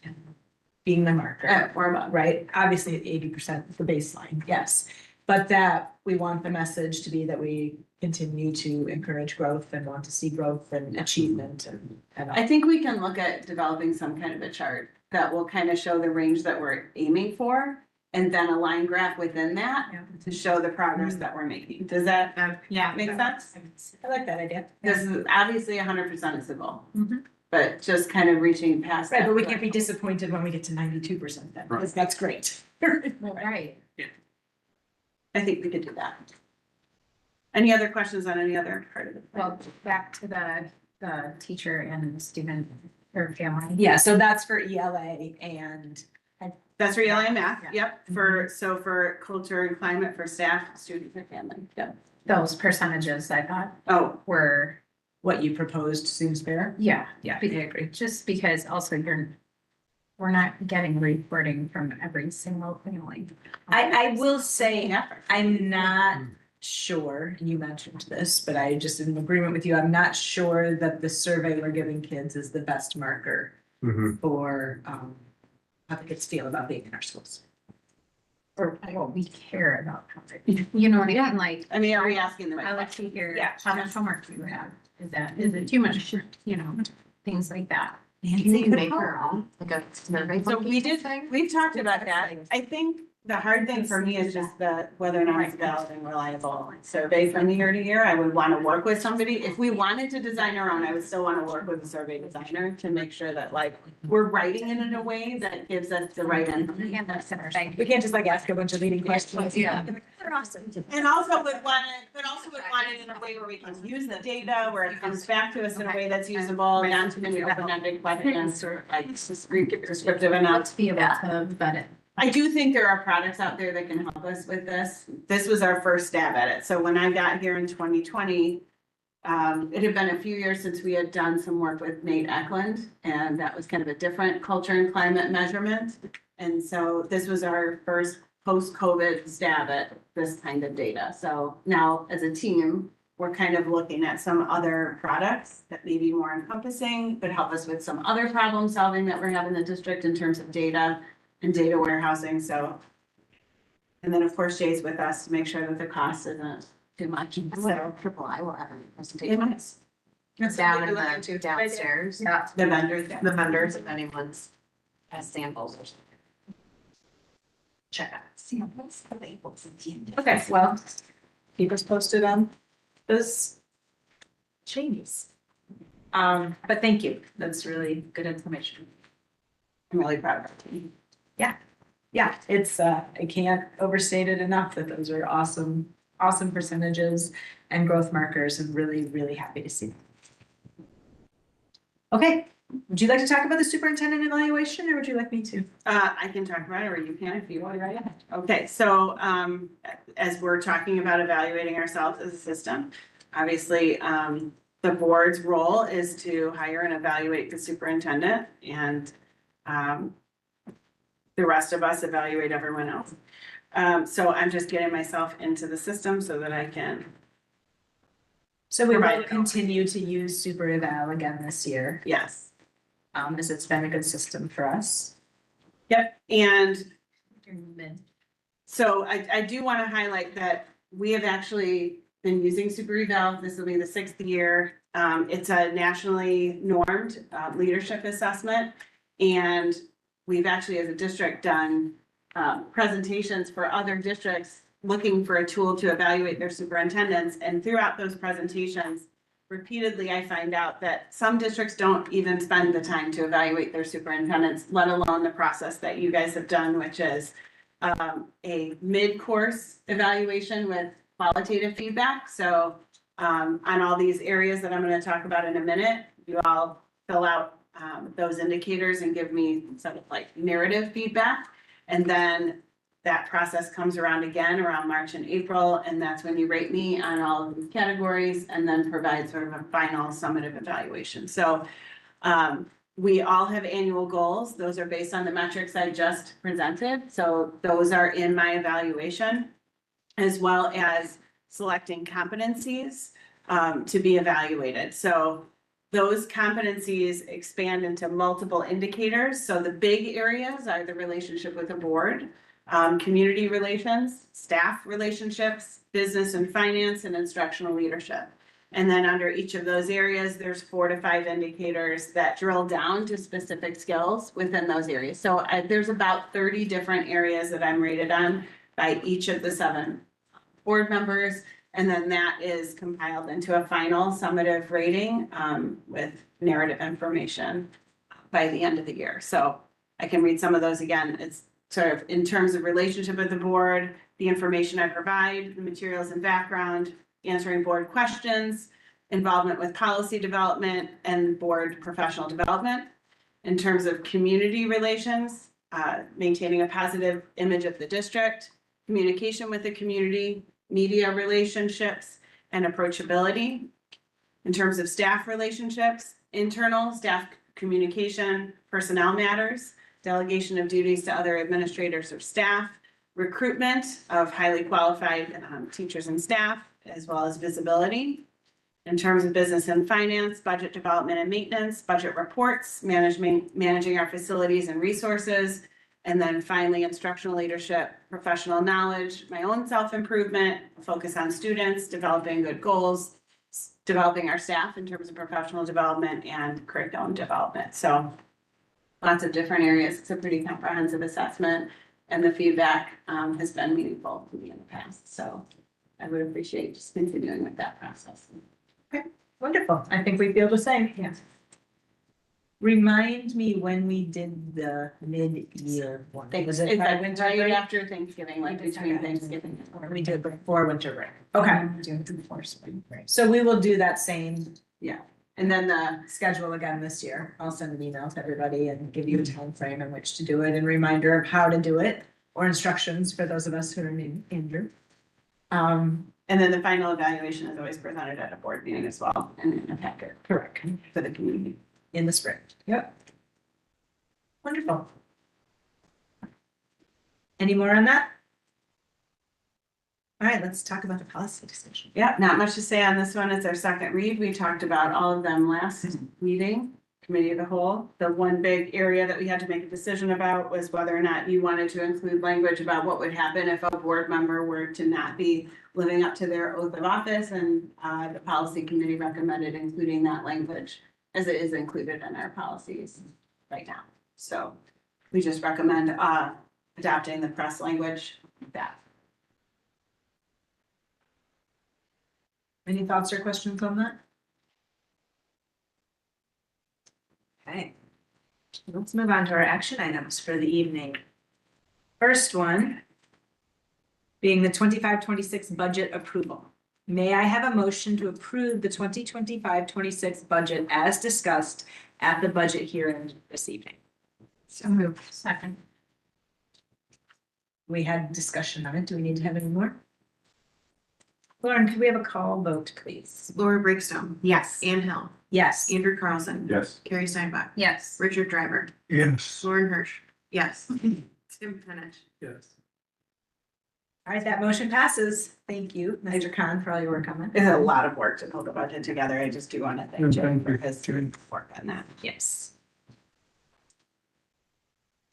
Speaker 1: being the marker.
Speaker 5: Or above.
Speaker 1: Right? Obviously, 80% is the baseline, yes. But that we want the message to be that we continue to encourage growth and want to see growth and achievement and all.
Speaker 5: I think we can look at developing some kind of a chart that will kind of show the range that we're aiming for. And then a line graph within that to show the progress that we're making. Does that make sense?
Speaker 1: I like that idea.
Speaker 5: This is obviously 100% is the goal.
Speaker 1: Mhm.
Speaker 5: But just kind of reaching past
Speaker 1: Right,
Speaker 5: that.
Speaker 1: but we can't be disappointed when we get to 92% then, because that's great.
Speaker 13: Right.
Speaker 5: I think we could do that. Any other questions on any other part of the plan?
Speaker 13: Well, back to the teacher and student or family.
Speaker 1: Yeah, so that's for ELA and
Speaker 5: That's for ELA and math,
Speaker 13: Yeah.
Speaker 5: yep. For culture and climate, for staff, students and family, yep.
Speaker 13: Those percentages I thought
Speaker 5: Oh,
Speaker 13: were,
Speaker 1: what you proposed seems fair.
Speaker 13: yeah.
Speaker 1: Yeah,
Speaker 13: I agree. Just because also we're not getting reporting from every single family.
Speaker 1: I will say,
Speaker 5: yeah.
Speaker 1: I'm not sure, you mentioned this, but I just in agreement with you, I'm not sure that the survey we're giving kids is the best marker
Speaker 11: Mhm.
Speaker 1: for how the kids feel about being in our schools.
Speaker 13: Or what we care about. You know what I mean? Like,
Speaker 5: I mean, are we asking the
Speaker 13: I
Speaker 5: right
Speaker 13: like
Speaker 5: question?
Speaker 13: to hear,
Speaker 1: Yeah.
Speaker 13: how much homework do you have? Is it too much, you know, things like that.
Speaker 12: Can you make her own, like a survey?
Speaker 5: So we've talked about that. I think the hard thing for me is just whether or not it's valid and reliable survey from year to year. I would want to work with somebody. If we wanted to design our own, I would still want to work with a survey designer to make sure that like we're writing it in a way that gives us the right info.
Speaker 1: We can't just like ask a bunch of leading questions.
Speaker 12: Yeah.
Speaker 1: They're awesome.
Speaker 5: And also would want it in a way where we can use the data, where it comes back to us in a way that's usable, not too many open-ended questions or like descriptive enough.
Speaker 13: Let's be able to vet it.
Speaker 5: I do think there are products out there that can help us with this. This was our first stab at it. So when I got here in 2020, it had been a few years since we had done some work with Nate Eklund, and that was kind of a different culture and climate measurement. And so this was our first post-COVID stab at this kind of data. So now as a team, we're kind of looking at some other products that may be more encompassing, but help us with some other problem solving that we're having in the district in terms of data and data warehousing, so. And then, of course, Jay's with us to make sure that the cost isn't too much, so.
Speaker 12: Triple I will have a presentation.
Speaker 5: Yes.
Speaker 12: Down in the downstairs.
Speaker 5: Yeah, the vendors,
Speaker 12: The vendors, if anyone's has samples or something. Check out samples, the labels at the end.
Speaker 1: Okay, well, keep us posted on those changes. But thank you. That's really good information.
Speaker 5: I'm really proud of our team.
Speaker 1: Yeah, it's, I can't overstate it enough that those are awesome, awesome percentages and growth markers and really, really happy to see them. Okay, would you like to talk about the superintendent evaluation or would you like me to?
Speaker 5: I can talk about it, or you can if you want, right? Okay, so, as we're talking about evaluating ourselves as a system, obviously, the board's role is to hire and evaluate the superintendent, and, the rest of us evaluate everyone else. So I'm just getting myself into the system so that I can,
Speaker 1: So we will
Speaker 5: Provide-
Speaker 1: continue to use Super Eval again this year,
Speaker 5: yes.
Speaker 1: as it's been a good system for us.
Speaker 5: Yep, and so I do want to highlight that we have actually been using Super Eval. This will be the 6th year. It's a nationally normed leadership assessment. And we've actually, as a district, done presentations for other districts looking for a tool to evaluate their superintendents. And throughout those presentations, repeatedly, I find out that some districts don't even spend the time to evaluate their superintendents, let alone the process that you guys have done, which is a mid-course evaluation with qualitative feedback. So on all these areas that I'm going to talk about in a minute, you all fill out those indicators and give me sort of like narrative feedback. And then that process comes around again around March and April, and that's when you rate me on all of these categories and then provide sort of a final summative evaluation. So we all have annual goals. Those are based on the metrics I just presented. So those are in my evaluation, as well as selecting competencies to be evaluated. So those competencies expand into multiple indicators. So the big areas are the relationship with the board, community relations, staff relationships, business and finance, and instructional leadership. And then under each of those areas, there's 4 to 5 indicators that drill down to specific skills within those areas. So there's about 30 different areas that I'm rated on by each of the 7 board members. And then that is compiled into a final summative rating with narrative information by the end of the year. So I can read some of those again. It's sort of in terms of relationship with the board, the information I provide, the materials and background, answering board questions, involvement with policy development and board professional development. In terms of community relations, maintaining a positive image of the district, communication with the community, media relationships, and approachability. In terms of staff relationships, internal staff communication, personnel matters, delegation of duties to other administrators or staff, recruitment of highly qualified teachers and staff, as well as visibility. In terms of business and finance, budget development and maintenance, budget reports, managing our facilities and resources, and then finally instructional leadership, professional knowledge, my own self-improvement, focus on students, developing good goals, developing our staff in terms of professional development and curriculum development. So lots of different areas. It's a pretty comprehensive assessment, and the feedback has been meaningful to me in the past. So I would appreciate just continuing with that process.
Speaker 1: Okay, wonderful. I think we feel the same. Yeah. Remind me when we did the mid-year one. Was it
Speaker 5: It's
Speaker 1: by
Speaker 5: like
Speaker 1: winter
Speaker 5: right
Speaker 1: break?
Speaker 5: after Thanksgiving, like between Thanksgiving.
Speaker 1: Or we did before winter break. Okay. Before spring break. So we will do that same
Speaker 5: And then the
Speaker 1: schedule again this year. I'll send an email to everybody and give you a time frame in which to do it and reminder of how to do it or instructions for those of us who are injured.
Speaker 5: And then the final evaluation is always presented at a board meeting as well and in a packet.
Speaker 1: Correct.
Speaker 5: For the community.
Speaker 1: In the spring. Yep. Wonderful. Any more on that? All right, let's talk about the policy discussion.
Speaker 5: Yeah, not much to say on this one. It's our second read. We talked about all of them last meeting, committee of the whole. The one big area that we had to make a decision about was whether or not you wanted to include language about what would happen if a board member were to not be living up to their oath of office, and the policy committee recommended including that language as it is included in our policies right now. So we just recommend adopting the press language with that.
Speaker 1: Any thoughts or questions on that? Okay. Let's move on to our action items for the evening. First one being the 25-26 budget approval. May I have a motion to approve the 2025-26 budget as discussed at the budget hearing this evening?
Speaker 13: So moved. Second.
Speaker 1: We had discussion on it. Do we need to have any more? Lauren, could we have a call vote, please?
Speaker 12: Laura Brinkstone,
Speaker 14: Yes.
Speaker 12: Ann Hill,
Speaker 1: Yes.
Speaker 12: Andrew Carlson.
Speaker 11: Yes.
Speaker 12: Carrie Steinbach.
Speaker 13: Yes.
Speaker 12: Richard Driver,
Speaker 4: Yes.
Speaker 12: Lauren Hirsch. Yes. Tim Penich.
Speaker 4: Yes.
Speaker 1: All right, that motion passes. Thank you, Mr. Khan, for all your work on that.
Speaker 5: It's a lot of work to pull the budget together. I just do want to thank Jim for his work on that.
Speaker 1: Yes.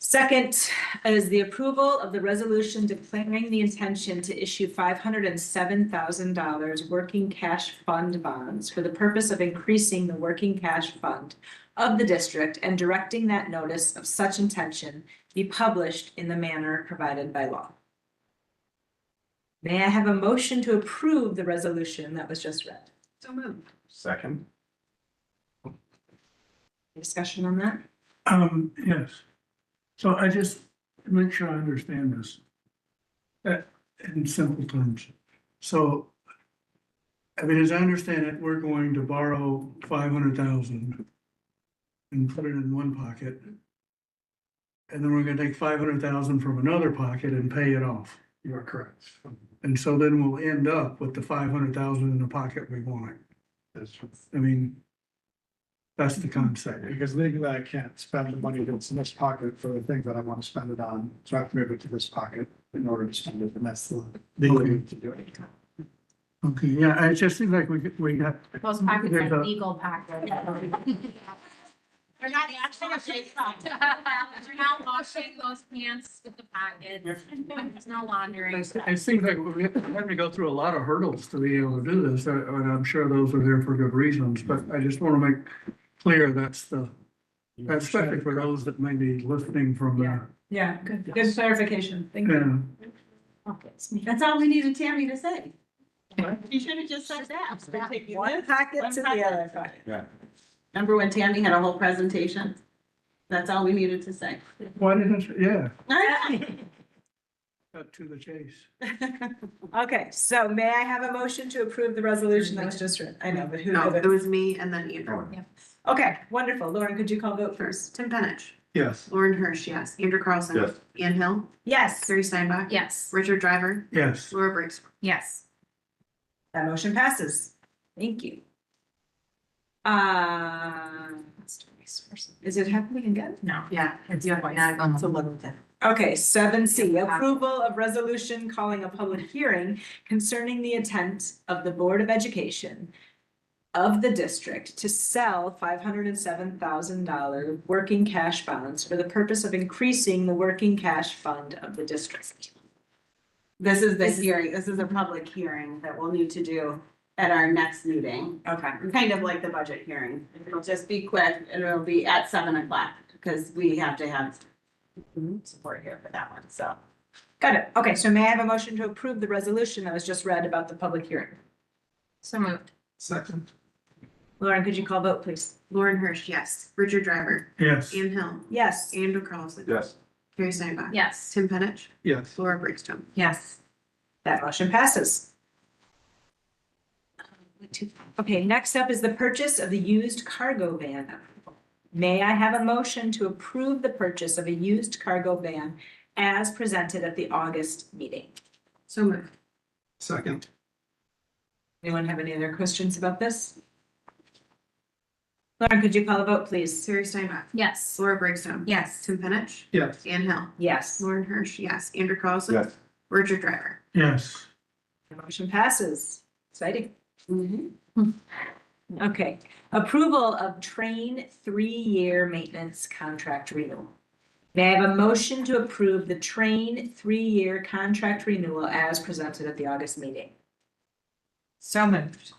Speaker 1: Second is the approval of the resolution declaring the intention to issue $507,000 working cash fund bonds for the purpose of increasing the working cash fund of the district and directing that notice of such intention be published in the manner provided by law. May I have a motion to approve the resolution that was just read?
Speaker 5: So moved.
Speaker 11: Second.
Speaker 1: Discussion on that?
Speaker 4: Yes. So I just, to make sure I understand this. In simple terms. So, I mean, as I understand it, we're going to borrow 500,000 and put it in one pocket. And then we're gonna take 500,000 from another pocket and pay it off.
Speaker 3: You are correct.
Speaker 4: And so then we'll end up with the 500,000 in the pocket we want. I mean, that's the concept.
Speaker 3: Because legally I can't spend the money that's in this pocket for the thing that I want to spend it on. So I have to move it to this pocket in order to spend it, and that's the legal way to do it.
Speaker 4: Okay, yeah, it just seems like we got.
Speaker 13: Those pockets
Speaker 4: there's
Speaker 13: are
Speaker 4: a-
Speaker 13: legal pockets. We're not actually. You're not washing those pants with the pockets. There's no laundering.
Speaker 4: It seems like we have to go through a lot of hurdles to be able to do this, and I'm sure those are there for good reasons, but I just want to make clear that's especially for those that may be listening from there.
Speaker 1: Yeah, good clarification. Thank you.
Speaker 4: Yeah,
Speaker 5: That's all we needed Tammy to say.
Speaker 4: What?
Speaker 5: You should have just said that.
Speaker 1: One pocket to the other pocket.
Speaker 11: Yeah.
Speaker 5: Remember when Tammy had a whole presentation? That's all we needed to say.
Speaker 4: why didn't, yeah, cut to the chase.
Speaker 1: Okay, so may I have a motion to approve the resolution that was just read? I know, but who?
Speaker 12: No,
Speaker 1: did
Speaker 12: it was me and then Andrew.
Speaker 1: Okay, wonderful. Lauren, could you call vote first?
Speaker 12: Tim Penich,
Speaker 4: Yes.
Speaker 12: Lauren Hirsch, yes. Andrew Carlson.
Speaker 11: Yes.
Speaker 12: Ann Hill,
Speaker 1: Yes,
Speaker 12: Carrie Steinbach.
Speaker 13: Yes.
Speaker 12: Richard Driver,
Speaker 4: Yes.
Speaker 12: Laura Briggs.
Speaker 13: Yes.
Speaker 1: that motion passes. Thank you. Is it happening again?
Speaker 13: No.
Speaker 12: Yeah.
Speaker 13: It's
Speaker 12: Yeah,
Speaker 13: twice.
Speaker 12: now it's
Speaker 5: So look at that.
Speaker 1: Okay, 7C, approval of resolution calling a public hearing concerning the intent of the Board of Education of the district to sell $507,000 working cash bonds for the purpose of increasing the working cash fund of the district.
Speaker 5: This is the hearing, this is a public hearing that we'll need to do at our next meeting.
Speaker 1: Okay.
Speaker 5: Kind of like the budget hearing. It'll just be quick and it'll be at 7:00 because we have to have support here for that one, so.
Speaker 1: Got it. Okay, so may I have a motion to approve the resolution that was just read about the public hearing?
Speaker 13: So moved.
Speaker 3: Second.
Speaker 1: Lauren, could you call vote, please?
Speaker 12: Lauren Hirsch, yes. Richard Driver,
Speaker 4: Yes.
Speaker 12: Ann Hill,
Speaker 1: Yes.
Speaker 12: Andrew Carlson.
Speaker 11: Yes.
Speaker 12: Carrie Steinbach.
Speaker 13: Yes.
Speaker 12: Tim Penich,
Speaker 4: Yes.
Speaker 12: Laura Briggs.
Speaker 13: Yes.
Speaker 1: That motion passes. Okay, next up is the purchase of the used cargo van. May I have a motion to approve the purchase of a used cargo van as presented at the August meeting?
Speaker 12: So moved.
Speaker 3: Second.
Speaker 1: Anyone have any other questions about this? Lauren, could you call the vote, please?
Speaker 12: Carrie Steinbach,
Speaker 13: Yes.
Speaker 12: Laura Briggs.
Speaker 13: Yes.
Speaker 12: Tim Penich,
Speaker 3: Yes.
Speaker 12: Ann Hill,
Speaker 1: Yes,
Speaker 12: Lauren Hirsch, yes. Andrew Carlson.
Speaker 11: Yes.
Speaker 12: Richard Driver.
Speaker 4: Yes.
Speaker 1: the motion passes. Exciting.
Speaker 5: Mm-hmm.
Speaker 1: Okay, approval of train 3-year maintenance contract renewal. May I have a motion to approve the train 3-year contract renewal as presented at the August meeting?
Speaker 13: So moved.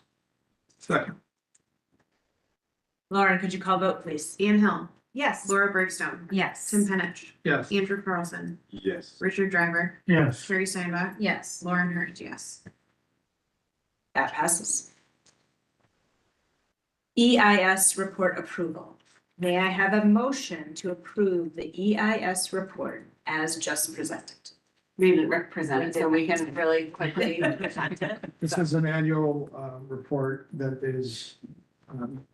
Speaker 3: Second.
Speaker 1: Lauren, could you call vote, please?
Speaker 12: Ann Hill,
Speaker 1: Yes.
Speaker 12: Laura Briggs.
Speaker 13: Yes.
Speaker 12: Tim Penich,
Speaker 3: Yes.
Speaker 12: Andrew Carlson,
Speaker 11: Yes.
Speaker 12: Richard Driver,
Speaker 4: Yes.
Speaker 12: Carrie Steinbach,
Speaker 13: Yes.
Speaker 12: Lauren Hirsch, yes.
Speaker 1: That passes. EIS report approval. May I have a motion to approve the EIS report as just presented?
Speaker 5: We didn't represent it, so we can really quickly present it.
Speaker 3: This is an annual report that is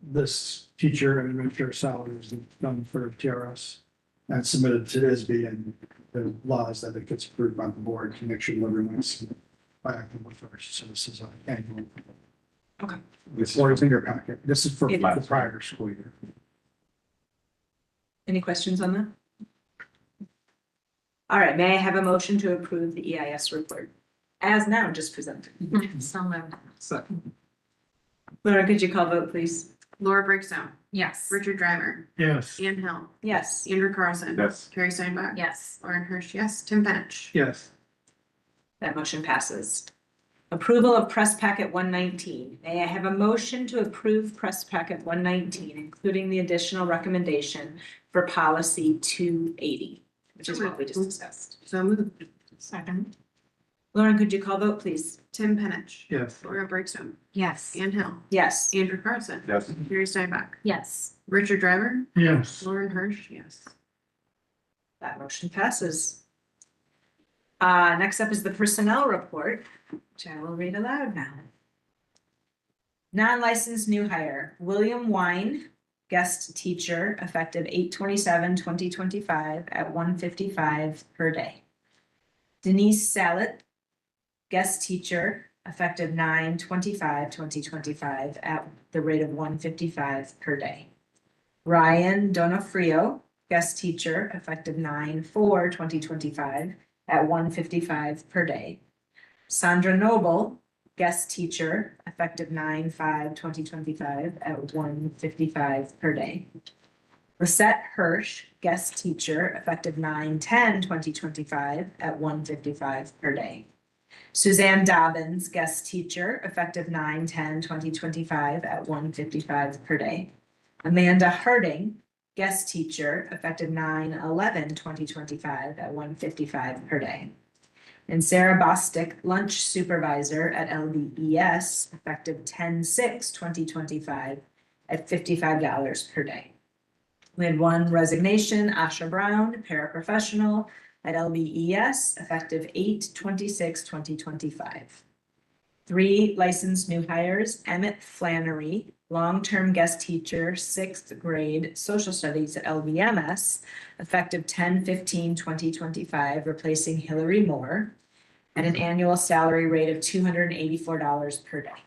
Speaker 3: this teacher and administrator salaries done for TRS. And submitted to ISB and the laws that it gets approved by the board to make sure that everyone's by October 1st. So this is an annual.
Speaker 1: Okay.
Speaker 3: It's always in your packet. This is for
Speaker 1: It
Speaker 3: the prior school year.
Speaker 1: Any questions on that? All right, may I have a motion to approve the EIS report as now just presented?
Speaker 13: So moved.
Speaker 3: Second.
Speaker 1: Laura, could you call vote, please?
Speaker 12: Laura Briggs.
Speaker 13: Yes.
Speaker 12: Richard Driver,
Speaker 4: Yes.
Speaker 12: Ann Hill,
Speaker 1: Yes.
Speaker 12: Andrew Carlson.
Speaker 11: Yes.
Speaker 12: Carrie Steinbach.
Speaker 13: Yes.
Speaker 12: Lauren Hirsch, yes. Tim Penich.
Speaker 4: Yes.
Speaker 1: That motion passes. Approval of press packet 119. May I have a motion to approve press packet 119, including the additional recommendation for policy 280, which is what we just discussed.
Speaker 12: So moved.
Speaker 13: Second.
Speaker 1: Lauren, could you call vote, please?
Speaker 12: Tim Penich.
Speaker 4: Yes.
Speaker 12: Laura Brinkstone.
Speaker 13: Yes.
Speaker 12: Ann Hill,
Speaker 1: Yes.
Speaker 12: Andrew Carlson.
Speaker 11: Yes.
Speaker 12: Carrie Steinbach.
Speaker 13: Yes.
Speaker 12: Richard Driver,
Speaker 4: Yes.
Speaker 12: Lauren Hirsch, yes.
Speaker 1: That motion passes. Next up is the personnel report, which I will read aloud now. Non-licensed new hire, William Wine, guest teacher, effective 8/27/2025 at 155 per day. Denise Salet, guest teacher, effective 9/25/2025 at the rate of 155 per day. Ryan Donofrio, guest teacher, effective 9/4/2025 at 155 per day. Sandra Noble, guest teacher, effective 9/5/2025 at 155 per day. Lisette Hirsch, guest teacher, effective 9/10/2025 at 155 per day. Suzanne Dobbins, guest teacher, effective 9/10/2025 at 155 per day. Amanda Harding, guest teacher, effective 9/11/2025 at 155 per day. And Sarah Bostic, lunch supervisor at LBES, effective 10/6/2025 at $55 per day. We had one resignation, Asha Brown, paraprofessional at LBES, effective 8/26/2025. 3 licensed new hires, Emmett Flannery, long-term guest teacher, 6th grade, social studies at LBMS, effective 10/15/2025, replacing Hillary Moore, at an annual salary rate of $284 per day.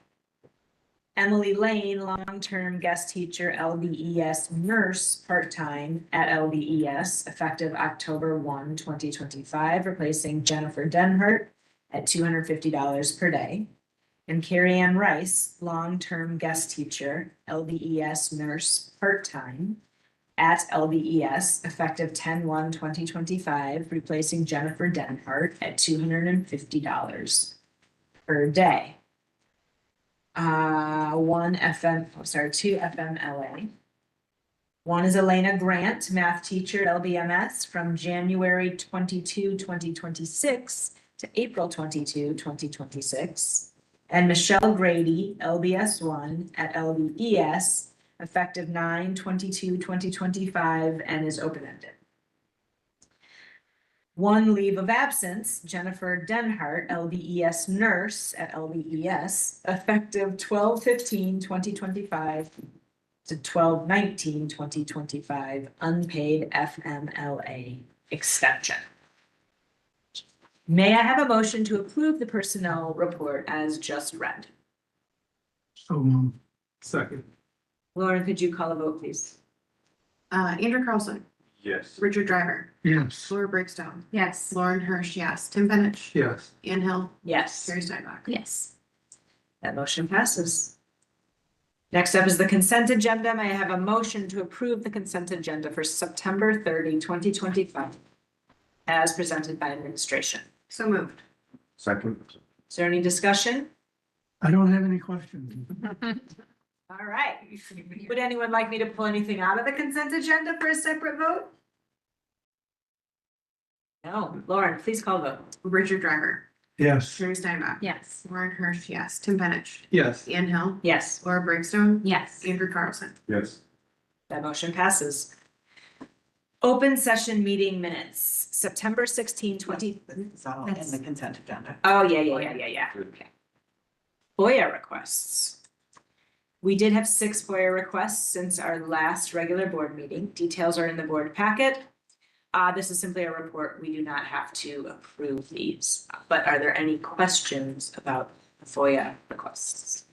Speaker 1: Emily Lane, long-term guest teacher, LBES nurse, part-time at LBES, effective October 1, 2025, replacing Jennifer Denhart at $250 per day. And Carrie Ann Rice, long-term guest teacher, LBES nurse, part-time at LBES, effective 10/1/2025, replacing Jennifer Denhart at $250 per day. 2 FMLA. One is Elena Grant, math teacher at LBMS from January 22, 2026 to April 22, 2026. And Michelle Grady, LBS 1 at LBES, effective 9/22/2025 and is open-ended. One leave of absence, Jennifer Denhart, LBES nurse at LBES, effective 12/15/2025 to 12/19/2025, unpaid FMLA extension. May I have a motion to approve the personnel report as just read?
Speaker 4: So,
Speaker 11: Second.
Speaker 1: Lauren, could you call a vote, please?
Speaker 12: Andrew Carlson,
Speaker 11: Yes.
Speaker 12: Richard Driver,
Speaker 4: yes.
Speaker 12: Laura Brinkstone,
Speaker 13: Yes.
Speaker 12: Lauren Hirsch, yes. Tim Penich.
Speaker 4: Yes.
Speaker 12: Ann Hill,
Speaker 1: Yes.
Speaker 12: Carrie Steinbach.
Speaker 13: Yes.
Speaker 1: That motion passes. Next up is the consent agenda. May I have a motion to approve the consent agenda for September 30, 2025, as presented by administration?
Speaker 12: So moved.
Speaker 11: Second.
Speaker 1: Is there any discussion?
Speaker 4: I don't have any questions.
Speaker 1: All right. Would anyone like me to pull anything out of the consent agenda for a separate vote? No. Lauren, please call the vote.
Speaker 12: Richard Driver,
Speaker 4: Yes.
Speaker 12: Carrie Steinbach.
Speaker 13: Yes.
Speaker 12: Lauren Hirsch, yes. Tim Penich.
Speaker 4: Yes.
Speaker 12: Ann Hill,
Speaker 1: Yes,
Speaker 12: Laura Brinkstone,
Speaker 13: Yes.
Speaker 12: Andrew Carlson.
Speaker 11: Yes.
Speaker 1: that motion passes. Open session meeting minutes, September 16, 20.
Speaker 5: It's all in the consent agenda.
Speaker 1: Oh, yeah. Okay. FOIA requests. We did have 6 FOIA requests since our last regular board meeting. Details are in the board packet. This is simply a report. We do not have to approve these. But are there any questions about the FOIA requests?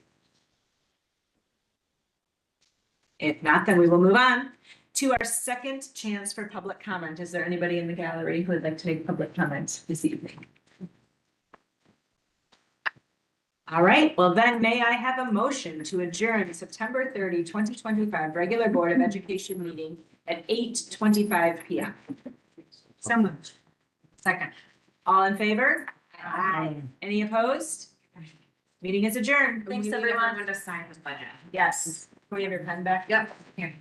Speaker 1: If not, then we will move on to our second chance for public comment. Is there anybody in the gallery who would like to make public comment this evening? All right, well then, may I have a motion to adjourn September 30, 2025 regular Board of Education meeting at 8:25 PM.
Speaker 13: So moved. Second.
Speaker 1: All in favor? Any opposed? Meeting is adjourned.
Speaker 12: We need everyone to sign the budget.
Speaker 1: Yes. Can we have your pen back?
Speaker 13: Yep. Here.